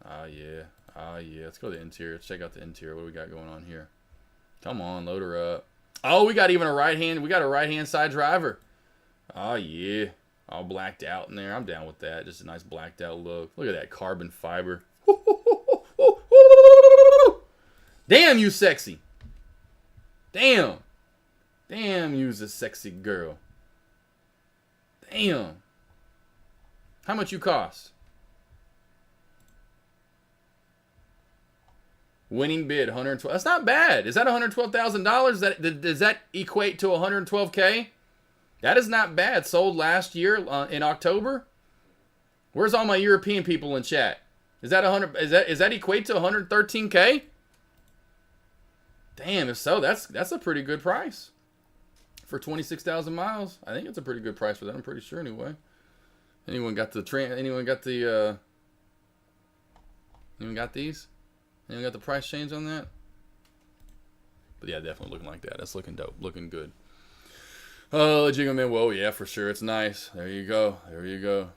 Oh, yeah. Oh, yeah. Let's go to the interior. Let's check out the interior. What do we got going on here? Come on, load her up. Oh, we got even a right-hand. We got a right-hand side driver. Oh, yeah. All blacked out in there. I'm down with that. Just a nice blacked out look. Look at that carbon fiber. Damn, you sexy. Damn. Damn, you's a sexy girl. Damn. How much you cost? Winning bid, 112. That's not bad. Is that $112,000? Does that equate to 112K? That is not bad. Sold last year in October. Where's all my European people in chat? Is that Is that equate to 113K? Damn, if so, that's a pretty good price for 26,000 miles. I think it's a pretty good price for that. I'm pretty sure anyway. Anyone got these? Anyone got the price change on that? But yeah, definitely looking like that. That's looking dope. Looking good. Oh, Jingle Man. Whoa, yeah, for sure. It's nice. There you go. There you go.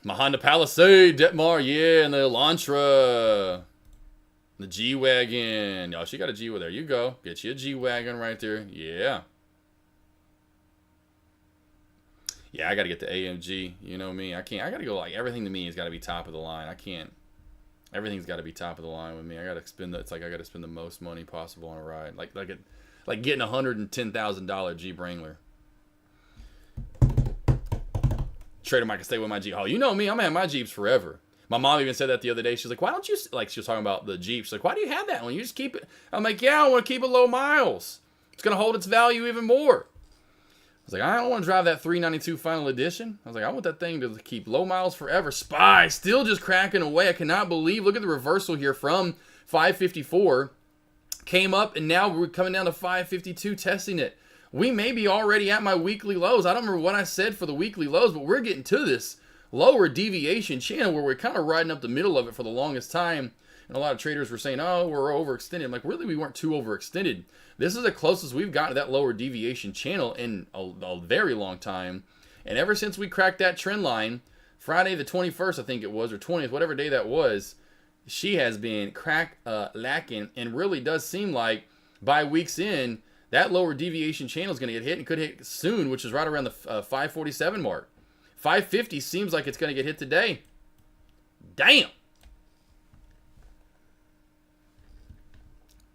My Honda Palisade, Detmar, yeah, and the Elantra. The G-Wagon. Oh, she got a G-Wagon. There you go. Get you a G-Wagon right there. Yeah. Yeah, I got to get the AMG. You know me. I got to go, like, everything to me has got to be top of the line. I can't. Everything's got to be top of the line with me. I got to spend it's like I got to spend the most money possible on a ride. Like getting a $110,000 Jeep Wrangler. Trader Mike can stay with my Jeep. Oh, you know me. I'm going to have my Jeeps forever. My mom even said that the other day. She's like, why don't you, like, she was talking about the Jeep. She's like, why do you have that one? You just keep it. I'm like, yeah, I want to keep it low miles. It's going to hold its value even more. I was like, I don't want to drive that 392 Final Edition. I was like, I want that thing to keep low miles forever. Spy, still just cracking away. I cannot believe. Look at the reversal here from 554. Came up, and now we're coming down to 552, testing it. We may be already at my weekly lows. I don't remember what I said for the weekly lows, but we're getting to this lower deviation channel where we're kind of riding up the middle of it for the longest time. And a lot of traders were saying, oh, we're overextended. I'm like, really, we weren't too overextended. This is the closest we've gotten to that lower deviation channel in a very long time. And ever since we cracked that trend line, Friday the 21st, I think it was, or 20th, whatever day that was, she has been lacking, and really does seem like by week's end, that lower deviation channel is going to get hit and could hit soon, which is right around the 547 mark. 550 seems like it's going to get hit today. Damn.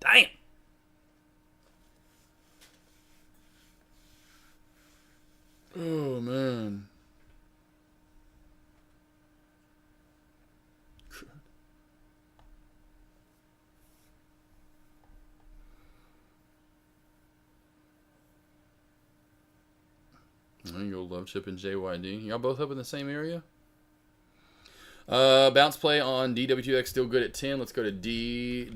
Damn. Oh, man. There you go, Love Chip and JYD. Y'all both up in the same area? Bounce play on DWTX still good at 10. Let's go to DWTX.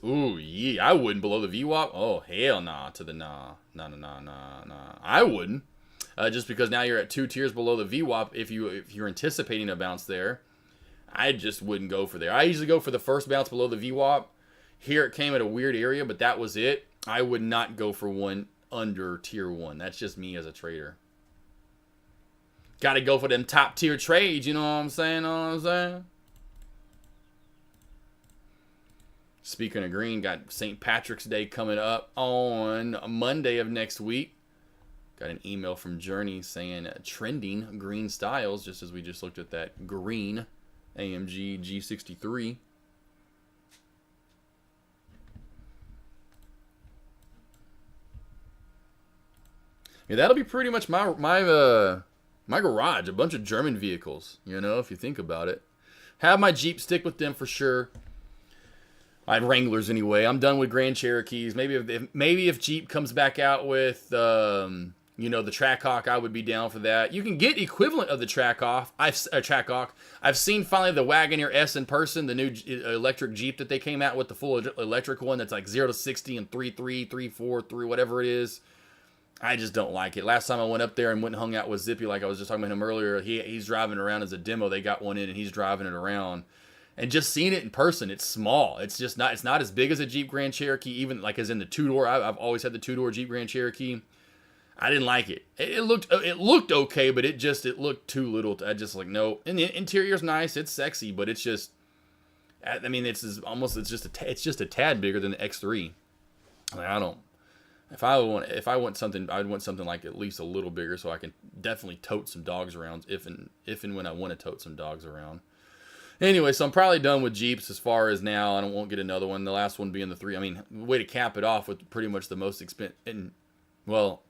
Ooh, yeah. I wouldn't below the VWAP. Oh, hell nah to the nah. Nah. I wouldn't. Just because now you're at 2 tiers below the VWAP. If you're anticipating a bounce there, I just wouldn't go for there. I usually go for the first bounce below the VWAP. Here it came at a weird area, but that was it. I would not go for one under tier 1. That's just me as a trader. Got to go for them top tier trades, you know what I'm saying? Speaking of green, got St. Patrick's Day coming up on Monday of next week. Got an email from Journey saying trending green styles, just as we just looked at that green AMG G63. Yeah, that'll be pretty much my garage, a bunch of German vehicles, you know, if you think about it. Have my Jeep, stick with them for sure. I have Wranglers anyway. I'm done with Grand Cherokees. Maybe if Jeep comes back out with, you know, the Trackhawk, I would be down for that. You can get equivalent of the Trackhawk. I've seen finally the Wagoneer S in person, the new electric Jeep that they came out with, the full electric one that's like 0 to 60 in 3.3, 3.4, 3, whatever it is. I just don't like it. Last time I went up there and went and hung out with Zippy, like I was just talking about him earlier, he's driving around as a demo. They got one in and he's driving it around. And just seeing it in person, it's small. It's just not. It's not as big as a Jeep Grand Cherokee, even like as in the 2-door. I've always had the 2-door Jeep Grand Cherokee. I didn't like it. It looked okay, but it looked too little. I just like no. And the interior's nice. It's sexy, but it's just. I mean, it's just a tad bigger than the X3. Like, I don't. If I want something, I'd want something like at least a little bigger, so I can definitely tote some dogs around if and when I want to tote some dogs around. Anyway, so I'm probably done with Jeeps as far as now. I won't get another one. The last one being the 3. I mean, way to cap it off with pretty much the most expensive. Well,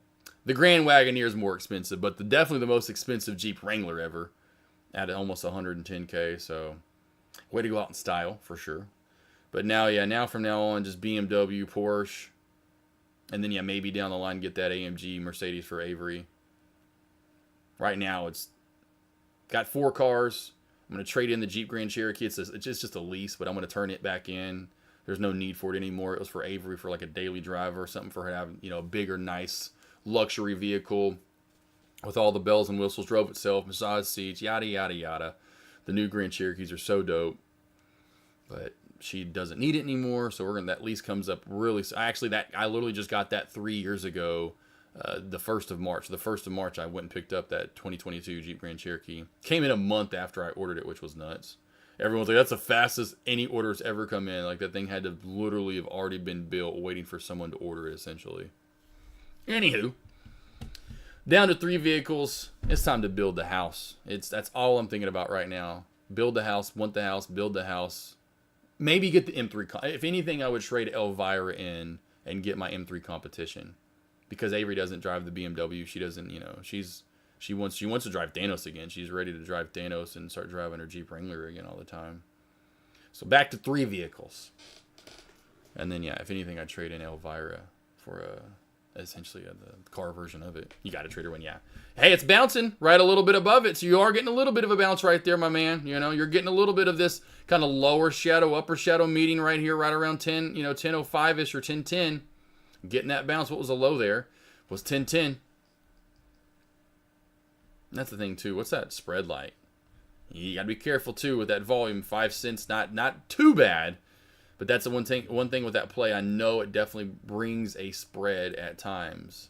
the Grand Wagoneer is more expensive, but definitely the most expensive Jeep Wrangler ever, at almost 110K. So, way to go out in style for sure. But now from now on, just BMW, Porsche. And then, maybe down the line get that AMG Mercedes for Avery. Right now, it's got 4 cars. I'm going to trade in the Jeep Grand Cherokee. It's just a lease, but I'm going to turn it back in. There's no need for it anymore. It was for Avery for like a daily driver or something for her to have, a bigger, nice luxury vehicle with all the bells and whistles, drove itself, massage seats, yada, yada, yada. The new Grand Cherokees are so dope. But she doesn't need it anymore, so that lease comes up really. Actually, I literally just got that 3 years ago, the 1st of March. The 1st of March, I went and picked up that 2022 Jeep Grand Cherokee. Came in a month after I ordered it, which was nuts. Everyone's like, that's the fastest any orders ever come in. Like, that thing had to literally have already been built, waiting for someone to order it, essentially. Anywho, down to 3 vehicles. It's time to build the house. That's all I'm thinking about right now. Build the house, want the house, build the house. Maybe get the M3. If anything, I would trade Elvira in and get my M3 competition, because Avery doesn't drive the BMW. She doesn't. She wants to drive Thanos again. She's ready to drive Thanos and start driving her Jeep Wrangler again all the time. So back to 3 vehicles, and then if anything, I'd trade in Elvira for essentially the car version of it. You got to trade her in, Hey, it's bouncing right a little bit above it, so you are getting a little bit of a bounce right there, my man. You're getting a little bit of this kind of lower shadow, upper shadow meeting right here, right around 10:05ish or 10:10. Getting that bounce. What was the low there? Was 10:10. That's the thing too. What's that spread like? You got to be careful too with that volume. 5 cents, not too bad. But that's the one thing with that play. I know it definitely brings a spread at times.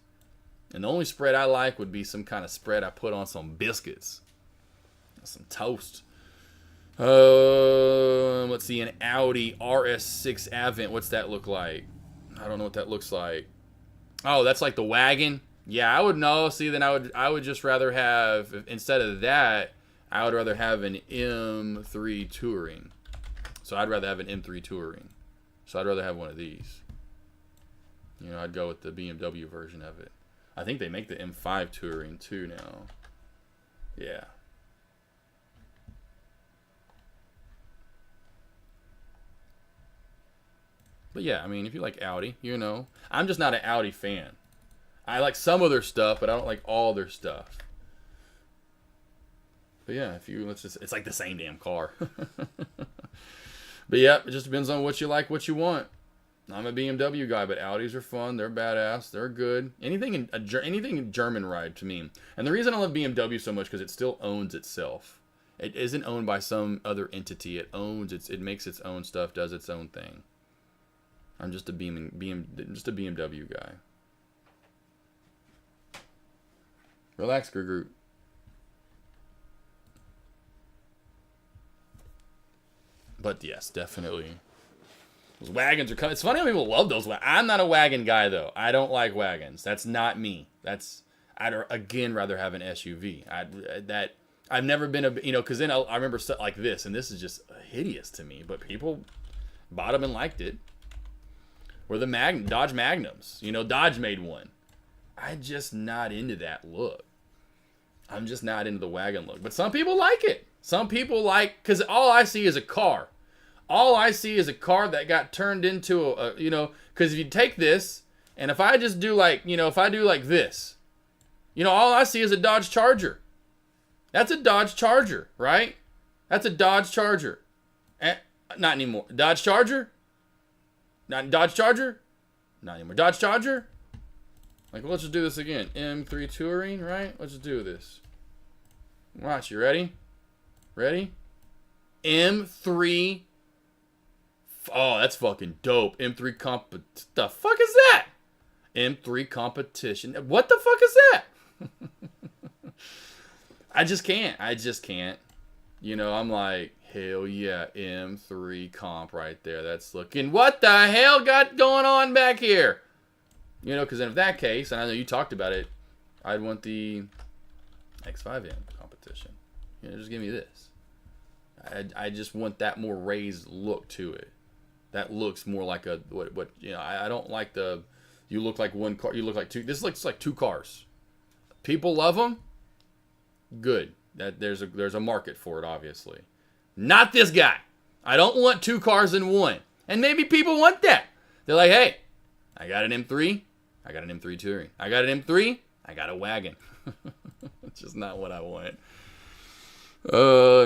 And the only spread I like would be some kind of spread I put on some biscuits. Some toast. Let's see, an Audi RS6 Avant. What's that look like? I don't know what that looks like. Oh, that's like the wagon? Yeah, I would know. See, then I would just rather have, instead of that, I would rather have an M3 Touring. So I'd rather have an M3 Touring. So I'd rather have one of these. I'd go with the BMW version of it. I think they make the M5 Touring too now. Yeah. But yeah, I mean, if you like Audi, I'm just not an Audi fan. I like some of their stuff, but I don't like all their stuff. But yeah, if you it's like the same damn car. But yeah, it just depends on what you like, what you want. I'm a BMW guy, but Audis are fun. They're badass. They're good. Anything in German ride to me. And the reason I love BMW so much because it still owns itself. It isn't owned by some other entity. It owns it makes its own stuff, does its own thing. I'm just a BMW guy. Relax, Group. But yes, definitely. Those wagons are coming. It's funny how people love those wagons. I'm not a wagon guy, though. I don't like wagons. That's not me. I'd again rather have an SUV. I've never been because then I remember stuff like this, and this is just hideous to me. But people bought them and liked it. Or the Dodge Magnums. Dodge made one. I'm just not into that look. I'm just not into the wagon look. But some people like it. Some people because all I see is a car. All I see is a car that got turned into because if you take this, and if I just do if I do like this, all I see is a Dodge Charger. That's a Dodge Charger, right? That's a Dodge Charger. Not anymore. Dodge Charger? Not Dodge Charger? Not anymore. Dodge Charger? Let's just do this again. M3 Touring, right? Let's just do this. Watch, you ready? Ready? M3. Oh, that's fucking dope. M3 the fuck is that? M3 competition. What the fuck is that? I just can't. I'm like, hell yeah, M3 comp right there. That's looking. What the hell got going on back here? Because then if that case, and I know you talked about it, I'd want the X5M competition. Just give me this. I just want that more raised look to it. That looks more like a what I don't like the you look like one car, you look like two. This looks like two cars. People love them. Good. That there's a market for it, obviously. Not this guy. I don't want two cars in one. And maybe people want that. They're like, hey, I got an M3. I got an M3 Touring. I got an M3. I got a wagon. It's just not what I want.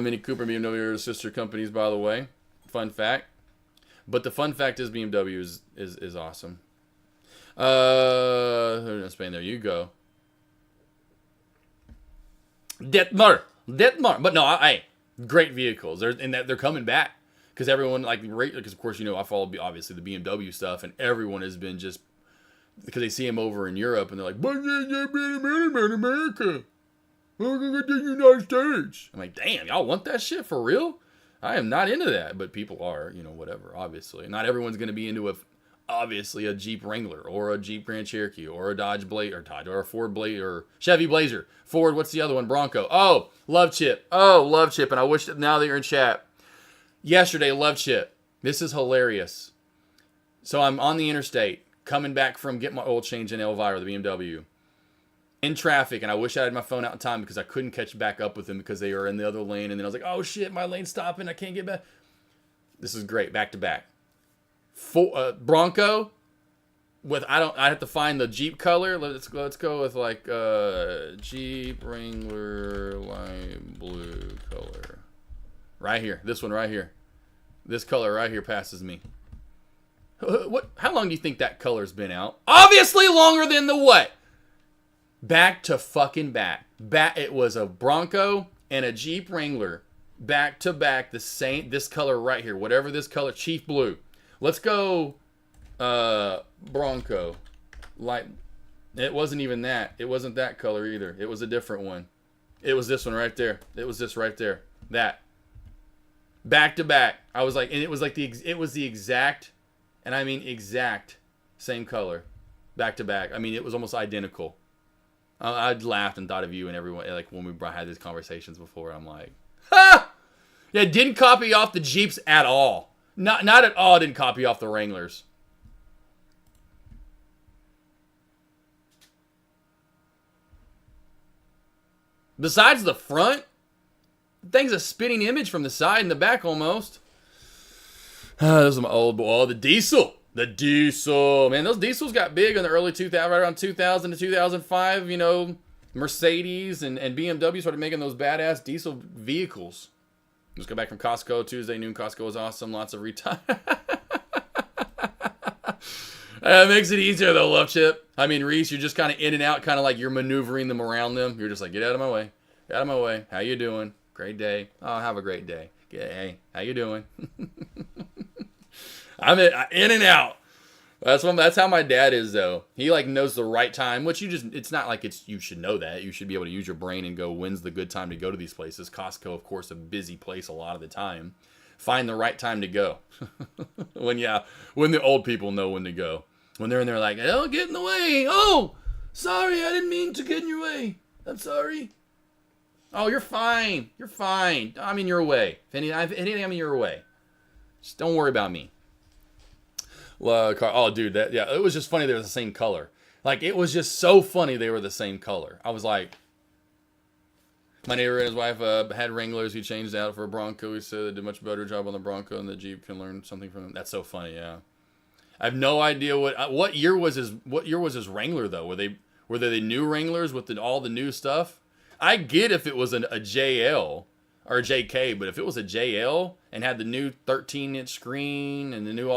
Mini Cooper and BMW are sister companies, by the way. Fun fact. But the fun fact is BMW is awesome. Spain, there you go. Detmar. But no, hey, great vehicles. They're coming back because everyone because of course I follow obviously the BMW stuff, and everyone has been just because they see him over in Europe and they're like, but in America. We're gonna get to the United States. I'm like, damn, y'all want that shit for real? I am not into that, but people are, whatever, obviously. Not everyone's going to be into obviously a Jeep Wrangler or a Jeep Grand Cherokee or a Dodge Blazer or a Ford Blazer or Chevy Blazer. Ford, what's the other one? Bronco. Oh, Love Chip. And I wish that now that you're in chat. Yesterday, Love Chip. This is hilarious. So I'm on the interstate coming back from getting my oil change in Elvira, the BMW. In traffic, and I wish I had my phone out in time because I couldn't catch back up with them because they were in the other lane, and then I was like, oh shit, my lane's stopping, I can't get back. This is great, back to back. Bronco with I have to find the Jeep color. Let's go with Jeep Wrangler light blue color. Right here, this one right here. This color right here passes me. How long do you think that color's been out? Obviously longer than the what? Back to fucking back. It was a Bronco and a Jeep Wrangler. Back to back. This color right here. Whatever this color. Chief blue. Let's go Bronco. Light. It wasn't even that. It wasn't that color either. It was a different one. It was this one right there. It was this right there. That. Back to back. I was like, and it was the exact, and I mean exact same color. Back to back. I mean, it was almost identical. I'd laughed and thought of you and everyone, when we had these conversations before. I'm like, ha! Yeah, didn't copy off the Jeeps at all. Not at all didn't copy off the Wranglers. Besides the front, the thing's a spitting image from the side and the back almost. This is my old boy. Oh, the diesel. The diesel, man, those diesels got big in the early 2000s, right around 2000 to 2005. Mercedes and BMW started making those badass diesel vehicles. Just got back from Costco Tuesday noon. Costco was awesome. Lots of retime. It makes it easier though, Love Chip. I mean, Reese, you're just kind of in and out, kind of like you're maneuvering them around them. You're just like, get out of my way. Get out of my way. How you doing? Great day. Oh, have a great day. Hey, how you doing? I'm in and out. That's how my dad is though. He like knows the right time, which it's not like you should know that. You should be able to use your brain and go, when's the good time to go to these places? Costco, of course, a busy place a lot of the time. Find the right time to go. when the old people know when to go. When they're in there like, don't get in the way. Oh, sorry, I didn't mean to get in your way. I'm sorry. Oh, you're fine. You're fine. I'm in your way. If anything, I'm in your way. Just don't worry about me. Oh, dude, it was just funny they were the same color. Like, it was just so funny they were the same color. I was like, my neighbor and his wife had Wranglers. He changed out for a Bronco. He said they did a much better job on the Bronco, and the Jeep can learn something from them. That's so funny, yeah. I have no idea what year was his Wrangler though. Were they the new Wranglers with all the new stuff? I get if it was a JL or a JK, but if it was a JL and had the new 13-inch screen and the new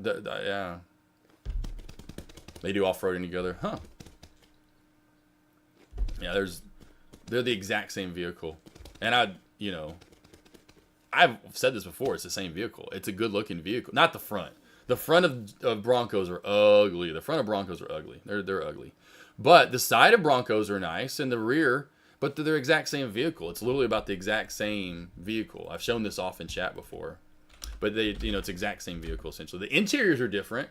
yeah, they do off-roading together, huh? Yeah, they're the exact same vehicle, and I've said this before. It's the same vehicle. It's a good-looking vehicle. Not the front. The front of Broncos are ugly. The front of Broncos are ugly. They're ugly. But the side of Broncos are nice, and the rear. But they're the exact same vehicle. It's literally about the exact same vehicle. I've shown this off in chat before. But it's the exact same vehicle essentially. The interiors are different.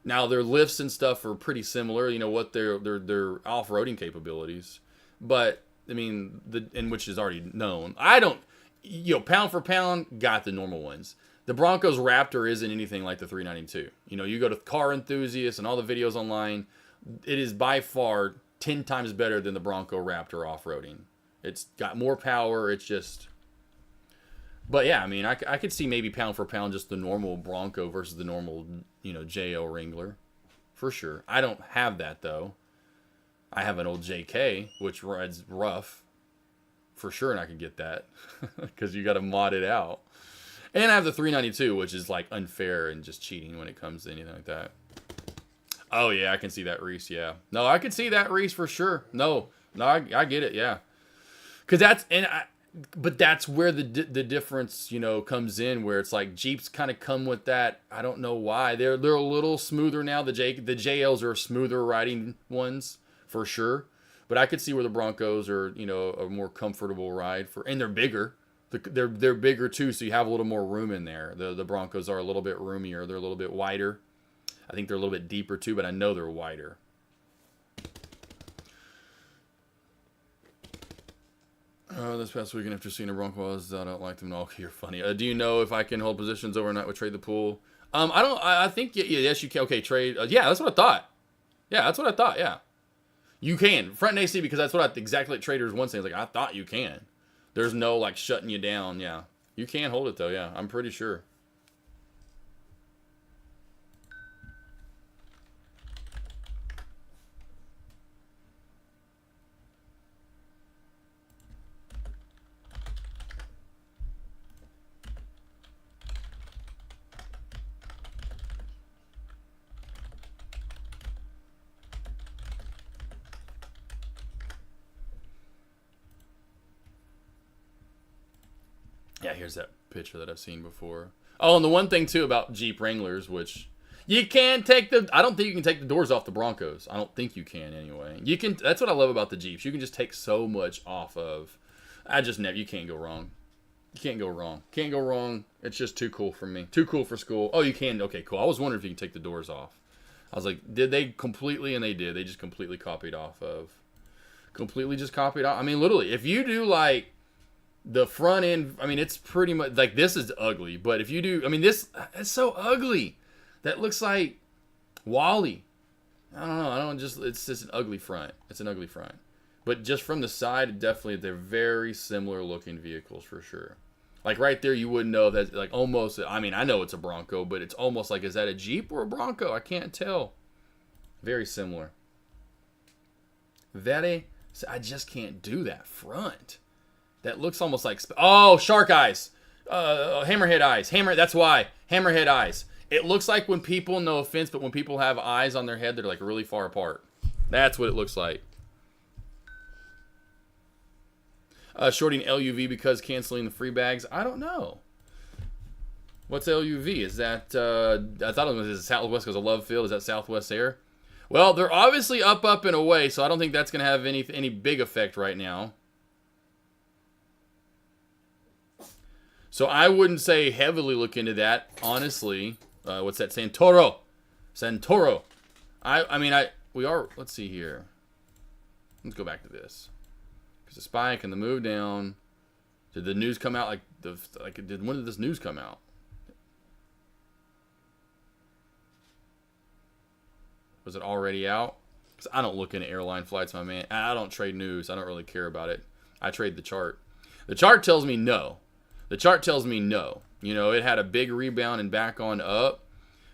Now their lifts and stuff are pretty similar. You know what their off-roading capabilities. But I mean, which is already known. I don't. Pound for pound, got the normal ones. The Broncos Raptor isn't anything like the 392. You go to Car Enthusiasts and all the videos online, it is by far 10 times better than the Bronco Raptor off-roading. It's got more power. It's just... But yeah, I mean, I could see maybe pound for pound just the normal Bronco versus the normal, JL Wrangler. For sure. I don't have that, though. I have an old JK, which rides rough. For sure, and I could get that because you got to mod it out. And I have the 392, which is like unfair and just cheating when it comes to anything like that. Oh yeah, I can see that, Reese. Yeah, no, I can see that, Reese, for sure. No, I get it. Yeah, because but that's where the difference, comes in. Where it's like Jeeps kind of come with that. I don't know why they're a little smoother now. The JLs are smoother riding ones for sure. But I could see where the Broncos are, a more comfortable ride and they're bigger. They're bigger too, so you have a little more room in there. The Broncos are a little bit roomier. They're a little bit wider. I think they're a little bit deeper too, but I know they're wider. This past weekend after seeing a Broncos, I don't like them. Okay, you're funny. Do you know if I can hold positions overnight with Trade the Pool? I think yes you can. Okay, trade. Yeah, that's what I thought. Yeah. You can. Front and AC, because that's what exactly like Traders one saying. Like, I thought you can. There's no, like, shutting you down. Yeah. You can hold it, though. Yeah. I'm pretty sure. Yeah, here's that picture that I've seen before. Oh, and the one thing, too, about Jeep Wranglers, which you can I don't think you can take the doors off the Broncos. I don't think you can, anyway. You can. That's what I love about the Jeeps. You can just take so much off of. You can't go wrong. You can't go wrong. Can't go wrong. It's just too cool for me. Too cool for school. Oh, you can. Okay, cool. I was wondering if you can take the doors off. I was like, did they completely? And they did. They just completely copied off of. Completely just copied off. I mean, literally, if you do, like, the front end, I mean, it's pretty much, like, this is ugly. But if you do, I mean, this, it's so ugly. That looks like Wally. I don't know. It's just an ugly front. It's an ugly front. But just from the side, definitely, they're very similar looking vehicles for sure. Like, right there, you wouldn't know that, like, almost, I mean, I know it's a Bronco, but it's almost like, is that a Jeep or a Bronco? I can't tell. Very similar. Very. I just can't do that front. That looks almost like... Oh, shark eyes. Hammerhead eyes. That's why. Hammerhead eyes. It looks like when people, no offense, but when people have eyes on their head, they're like really far apart. That's what it looks like. Shorting LUV because canceling the free bags. I don't know. What's LUV? Is that, I thought it was Southwest because of Love Field. Is that Southwest Air? Well, they're obviously up and away, so I don't think that's going to have any big effect right now. So I wouldn't say heavily look into that, honestly. What's that? Santoro. Let's see here. Let's go back to this. Because the spike and the move down. Did the news come out when did this news come out? Was it already out? Because I don't look into airline flights, my man. I don't trade news. I don't really care about it. I trade the chart. The chart tells me no. The chart tells me no. You know, it had a big rebound and back on up.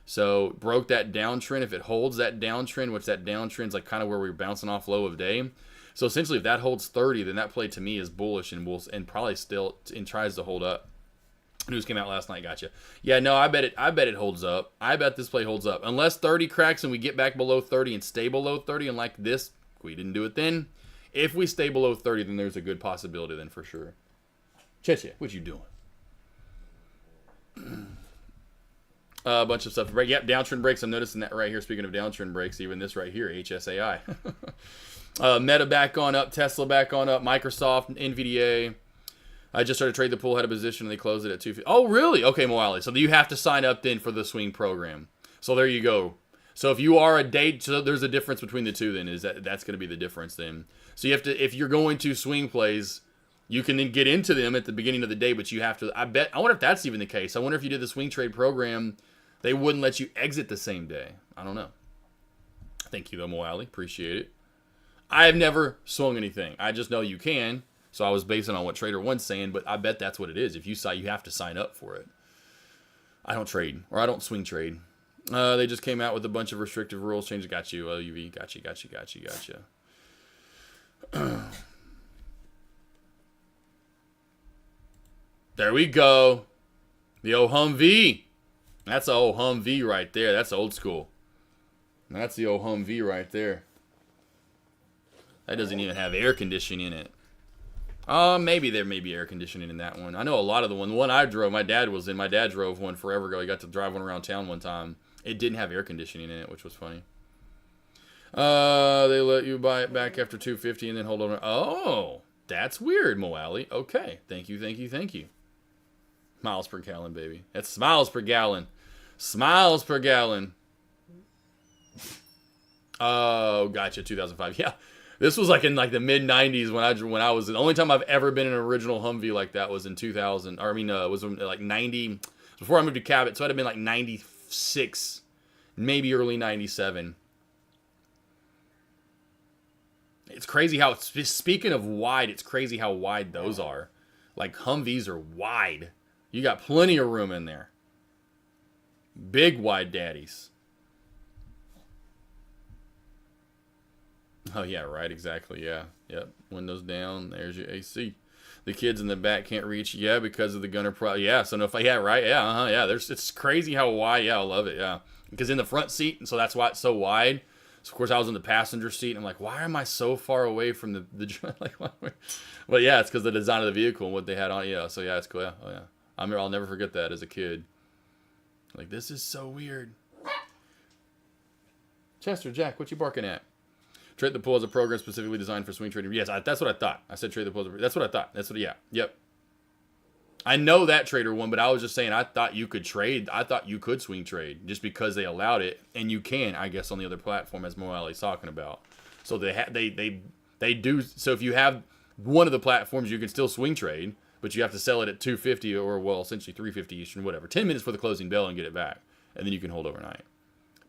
So, broke that downtrend. If it holds that downtrend, which that downtrend's like kind of where we're bouncing off low of day. So, essentially, if that holds 30, then that play to me is bullish and probably still tries to hold up. News came out last night, gotcha. Yeah, no, I bet it holds up. I bet this play holds up. Unless 30 cracks and we get back below 30 and stay below 30, and like this, we didn't do it then. If we stay below 30, then there's a good possibility then for sure. Cheche, what you doing? A bunch of stuff. Yep, downtrend breaks. I'm noticing that right here. Speaking of downtrend breaks, even this right here, HSAI. Meta back on up. Tesla back on up. Microsoft, NVDA. I just started to trade the pool, had a position, and they closed it at 250. Oh, really? Okay, Moali. So you have to sign up then for the swing program. So there you go. So if you are a day, so there's a difference between the two then. That's going to be the difference then. So you have to, if you're going to swing plays, you can then get into them at the beginning of the day, but you have to, I wonder if that's even the case. I wonder if you did the swing trade program, they wouldn't let you exit the same day. I don't know. Thank you, though, Moali. Appreciate it. I have never swung anything. I just know you can. So I was basing on what Trader One's saying, but I bet that's what it is. If you have to sign up for it. I don't trade, or I don't swing trade. They just came out with a bunch of restrictive rules changes. Got you, LUV. Gotcha. There we go. The old Humvee. That's the old Humvee right there. That's old school. That's the old Humvee right there. That doesn't even have air conditioning in it. Maybe there may be air conditioning in that one. I know a lot of the one I drove, my dad drove one forever ago. He got to drive one around town one time. It didn't have air conditioning in it, which was funny. They let you buy it back after 250 and then hold on. Oh, that's weird, Moali. Okay. Thank you. Miles per gallon, baby. That's smiles per gallon. Smiles per gallon. Oh, gotcha. 2005. Yeah. This was like in like the mid 90s when I was the only time I've ever been in an original Humvee like that was in 2000. Or it was like 90 before I moved to Cabot, so it'd have been like 96, maybe early 97. It's crazy how speaking of wide, it's crazy how wide those are. Like Humvees are wide. You got plenty of room in there. Big wide daddies. Oh, yeah, right, exactly, yeah. Yep, windows down, there's your AC. The kids in the back can't reach, yeah, because of the gunner yeah, so no, yeah, right, yeah, yeah, it's crazy how wide, yeah, I love it, yeah. Because in the front seat, and so that's why it's so wide. So, of course, I was in the passenger seat, and I'm like, why am I so far away from the like, well, yeah, it's because the design of the vehicle and what they had on, yeah, so yeah, it's cool, yeah, oh, yeah. I'll never forget that as a kid. Like, this is so weird. Chester, Jack, what you barking at? Trade the pool is a program specifically designed for swing trading. Yes, that's what I thought. I said trade the pool. That's what I thought. Yep. I know that Trader One, but I was just saying I thought you could trade. I thought you could swing trade just because they allowed it, and you can, I guess, on the other platform as Moali's talking about. So they do. So if you have one of the platforms, you can still swing trade, but you have to sell it at 250 or essentially 350 Eastern, whatever. 10 minutes for the closing bell and get it back, and then you can hold overnight.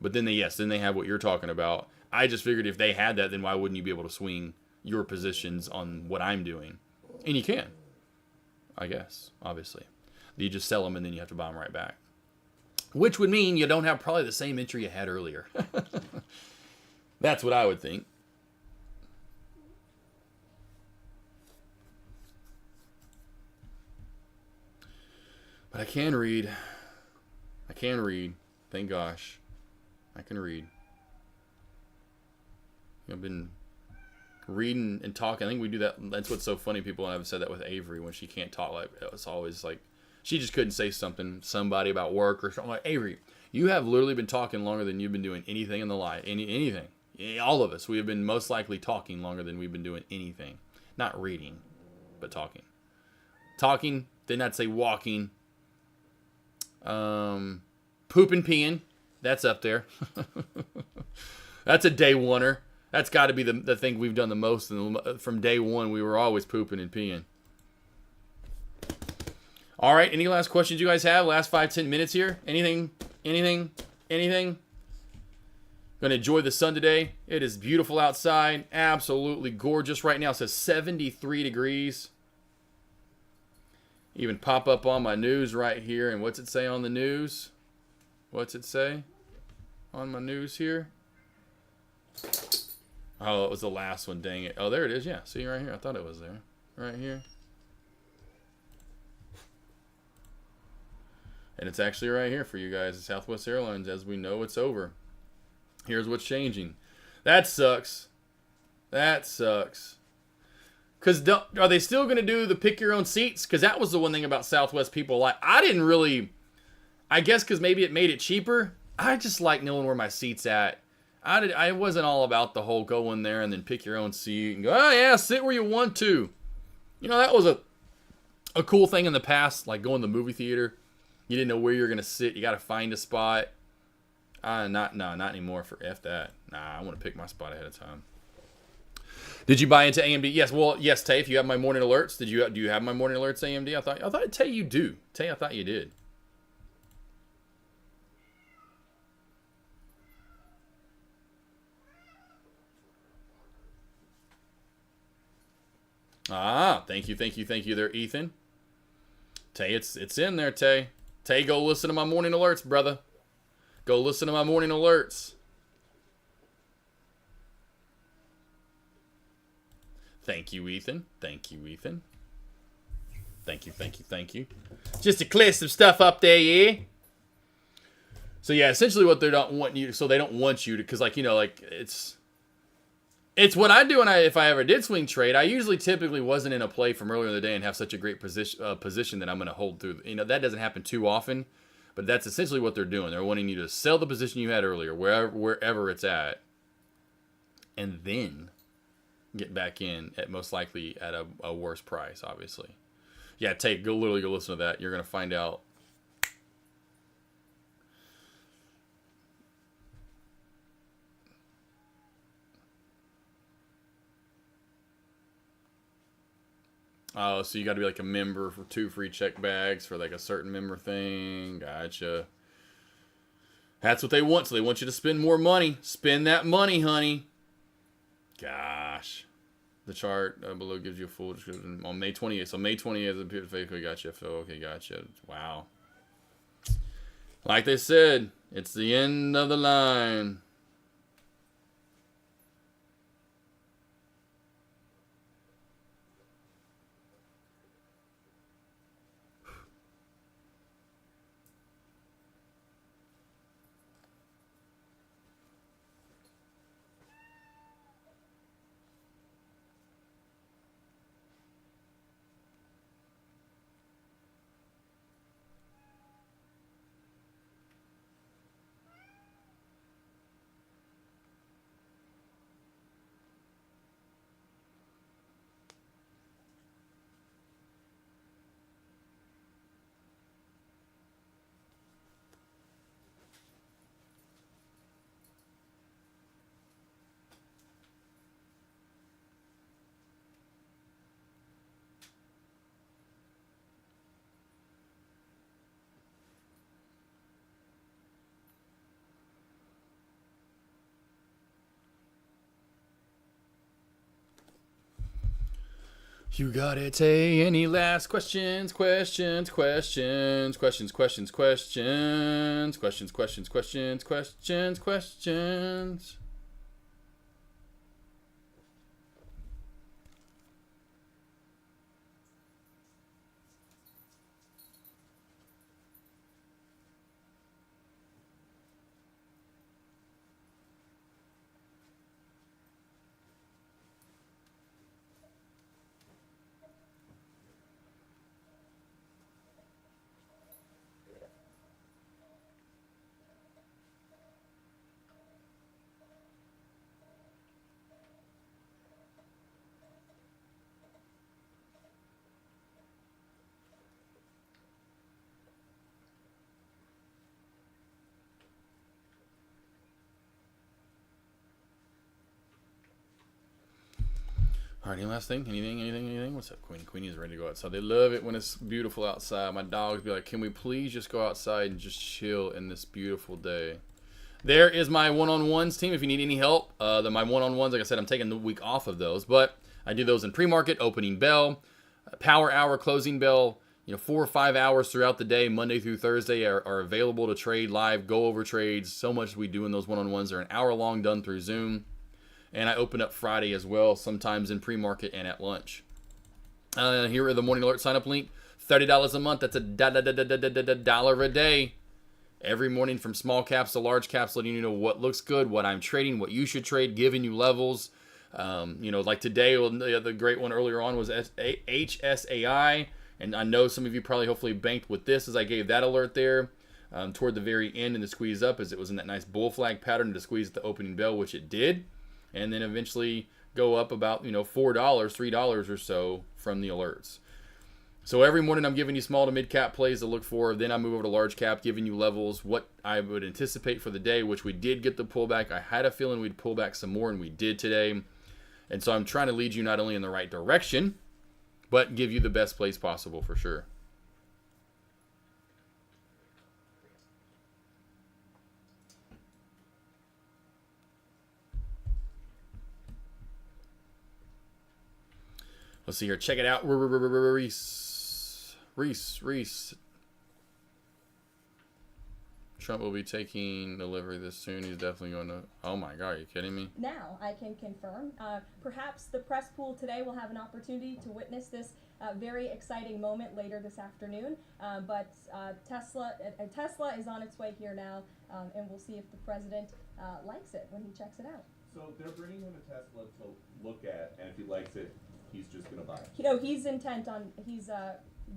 But then they have what you're talking about. I just figured if they had that, then why wouldn't you be able to swing your positions on what I'm doing? And you can, I guess, obviously. You just sell them and then you have to buy them right back. Which would mean you don't have probably the same entry you had earlier. That's what I would think. But I can read. I can read. Thank gosh. I can read. I've been reading and talking. I think we do that. That's what's so funny. People have said that with Avery when she can't talk. Like, it's always like she just couldn't say somebody about work or something. Like, Avery, you have literally been talking longer than you've been doing anything in the life. Anything. All of us. We have been most likely talking longer than we've been doing anything. Not reading, but talking. Talking. Did not say walking. Poop and peeing. That's up there. That's a day oneer. That's got to be the thing we've done the most. From day one, we were always pooping and peeing. All right. Any last questions you guys have? Last 5-10 minutes here? Anything? Gonna enjoy the sun today. It is beautiful outside. Absolutely gorgeous right now. It says 73 degrees. Even pop up on my news right here. And what's it say on the news? What's it say on my news here? Oh, it was the last one. Dang it. Oh, there it is. Yeah. See right here. I thought it was there. Right here. And it's actually right here for you guys. Southwest Airlines, as we know, it's over. Here's what's changing. That sucks. That sucks. Because are they still going to do the pick your own seats? Because that was the one thing about Southwest people like. I didn't really, I guess because maybe it made it cheaper. I just like knowing where my seat's at. I wasn't all about the whole go in there and then pick your own seat and go, oh yeah, sit where you want to. You know, that was a cool thing in the past, like going to the movie theater. You didn't know where you were going to sit. You got to find a spot. Not anymore. For F that. Nah, I want to pick my spot ahead of time. Did you buy into AMD? Yes. Well, yes, Tay, if you have my morning alerts, do you have my morning alerts, AMD? I thought Tay, you do. Tay, I thought you did. Thank you there, Ethan. Tay, it's in there, Tay. Tay, go listen to my morning alerts, brother. Go listen to my morning alerts. Thank you, Ethan. Thank you, Ethan. Thank you. Just to clear some stuff up there, yeah? So, yeah, essentially what they don't want you to, so they don't want you to, because, like, you know, like, it's what I do if I ever did swing trade. I usually typically wasn't in a play from earlier in the day and have such a great position that I'm going to hold through. You know, that doesn't happen too often, but that's essentially what they're doing. They're wanting you to sell the position you had earlier, wherever it's at, and then get back in at most likely at a worse price, obviously. Yeah, literally go listen to that. You're going to find out. Oh, so you got to be like a member for 2 free check bags for like a certain member thing. Gotcha. That's what they want. So they want you to spend more money. Spend that money, honey. Gosh. The chart below gives you a full description on May 28th. So May 28th, okay, gotcha. Okay, gotcha. Wow. Like they said, it's the end of the line. You got it, Tay. Any last questions? Questions. All right, any last thing? Anything? What's up, Queenie? Queenie's ready to go outside. They love it when it's beautiful outside. My dogs be like, can we please just go outside and just chill in this beautiful day? There is my one-on-ones team. If you need any help, my one-on-ones, like I said, I'm taking the week off of those. But I do those in pre-market, opening bell, power hour, closing bell. 4 or 5 hours throughout the day, Monday through Thursday, are available to trade live, go over trades. So much we do in those one-on-ones. They're an hour long, done through Zoom. And I open up Friday as well, sometimes in pre-market and at lunch. Here are the morning alert sign-up link. $30 a month. That's $1 a day. Every morning from small caps to large caps, letting you know what looks good, what I'm trading, what you should trade, giving you levels. Like today, the great one earlier on was HSAI. And I know some of you probably hopefully banked with this as I gave that alert there toward the very end in the squeeze up, as it was in that nice bull flag pattern to squeeze at the opening bell, which it did. And then eventually go up about, $4, $3 or so from the alerts. So every morning I'm giving you small to mid cap plays to look for. Then I move over to large cap, giving you levels, what I would anticipate for the day, which we did get the pullback. I had a feeling we'd pull back some more, and we did today. And so I'm trying to lead you not only in the right direction, but give you the best plays possible for sure. Let's see here. Check it out. Reese. Trump will be taking delivery this soon. He's definitely going to... Oh my God, are you kidding me? Now, I can confirm. Perhaps the press pool today will have an opportunity to witness this very exciting moment later this afternoon. But Tesla is on its way here now, and we'll see if the president likes it when he checks it out. So they're bringing him a Tesla to look at, and if he likes it, he's just going to buy it. He's intent on... He's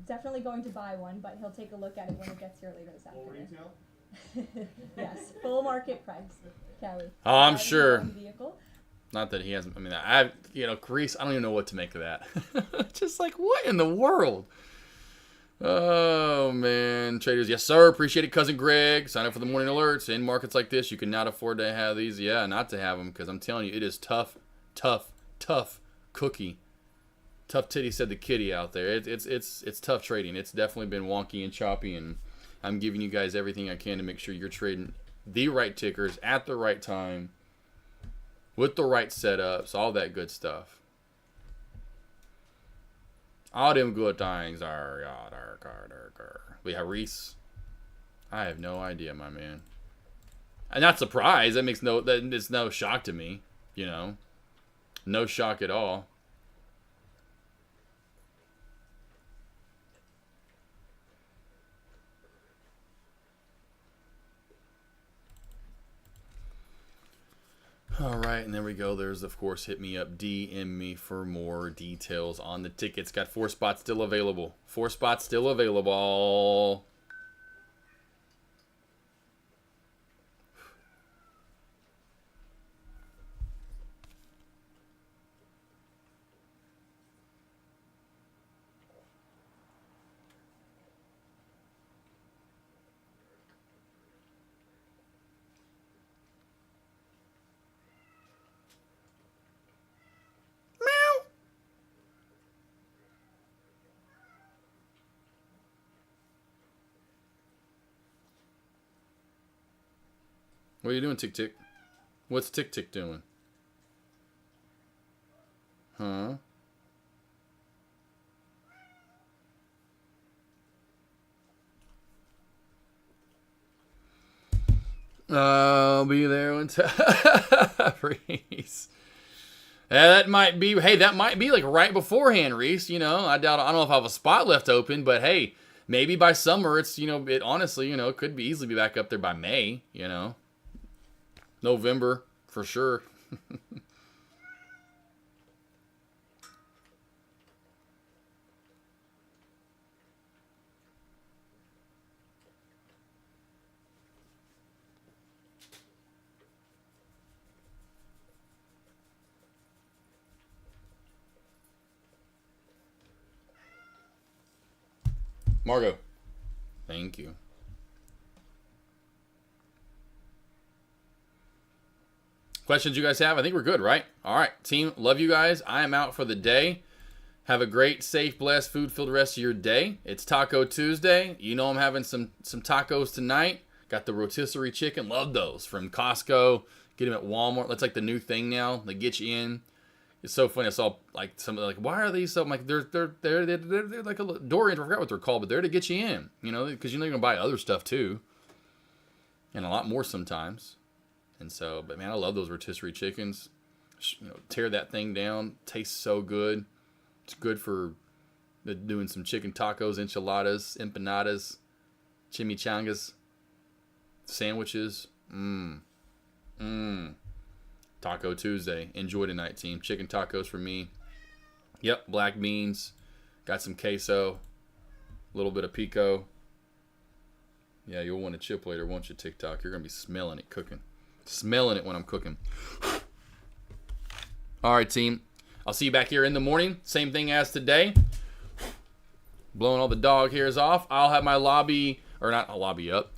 definitely going to buy one, but he'll take a look at it when it gets here later this afternoon. Full retail? Yes, full market price, Kelly. Oh, I'm sure. Vehicle. Not that he hasn't. I mean, Reese, I don't even know what to make of that. Just like, what in the world? Oh, man. Traders, yes, sir. Appreciate it, Cousin Greg. Sign up for the morning alerts. In markets like this, you cannot afford to have these. Yeah, not to have them, because I'm telling you, it is tough cookie. Tough titty, said the kitty out there. It's tough trading. It's definitely been wonky and choppy, and I'm giving you guys everything I can to make sure you're trading the right tickers at the right time with the right setups, all that good stuff. All them good things are. We have Reese. I have no idea, my man. I'm not surprised. It's no shock to me, No shock at all. All right, and there we go. There's, of course, hit me up, DM me for more details on the tickets. Got 4 spots still available. 4 spots still available. What are you doing, Tick Tick? What's Tick Tick doing? Huh? I'll be there when Reese. That might be. Hey, that might be like right beforehand, Reese. I doubt. I don't know if I have a spot left open, but hey, maybe by summer it's. It honestly, it could be easily be back up there by May. November for sure. Margo, thank you. Questions you guys have? I think we're good, right? All right, team. Love you guys. I am out for the day. Have a great, safe, blessed, food-filled rest of your day. It's Taco Tuesday. You know I'm having some tacos tonight. Got the rotisserie chicken. Love those from Costco. Get them at Walmart. That's like the new thing now. They get you in. It's so funny. I saw like some like, why are these so? I'm like, they're like a Dorian. I forgot what they're called, but they're to get you in. You know, because you know you're gonna buy other stuff too, and a lot more sometimes. And so, but man, I love those rotisserie chickens. You know, tear that thing down. Tastes so good. It's good for doing some chicken tacos, enchiladas, empanadas, chimichangas, sandwiches. Taco Tuesday. Enjoy tonight, team. Chicken tacos for me. Yep, black beans. Got some queso. A little bit of pico. Yeah, you'll want to chip later, won't you, TikTok? You're going to be smelling it cooking. Smelling it when I'm cooking. All right, team. I'll see you back here in the morning. Same thing as today. Blowing all the dog hairs off. I'll have my lobby, or not a lobby up,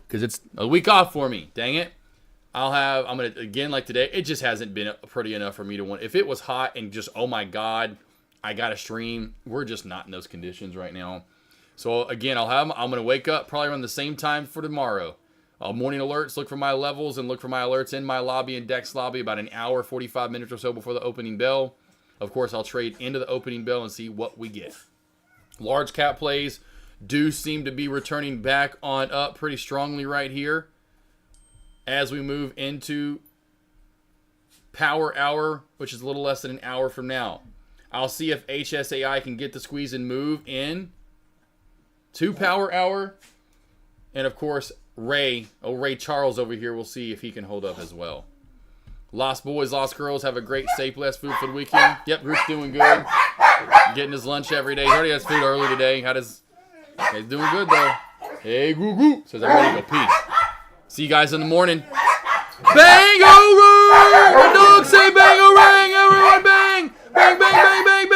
because it's a week off for me. Dang it. I'm going to, again, like today, it just hasn't been pretty enough for me to want. If it was hot and just, oh my God, I got to stream, we're just not in those conditions right now. So again, I'm going to wake up probably around the same time for tomorrow. Morning alerts, look for my levels and look for my alerts in my lobby and Dex lobby about an hour, 45 minutes or so before the opening bell. Of course, I'll trade into the opening bell and see what we get. Large cap plays do seem to be returning back on up pretty strongly right here as we move into Power Hour, which is a little less than an hour from now. I'll see if HSAI can get the squeeze and move in to Power Hour. And of course, Ray Charles over here, we'll see if he can hold up as well. Lost boys, lost girls, have a great, safe, blessed, food-filled weekend. Yep, Groot's doing good. Getting his lunch every day. He already has food early today. He's doing good, though. Hey, Goo-goo. Says, I'm ready to go pee. See you guys in the morning. Bang-o-rang! The dogs say bang-o-rang! Everyone bang! Bang, bang, bang, bang, bang!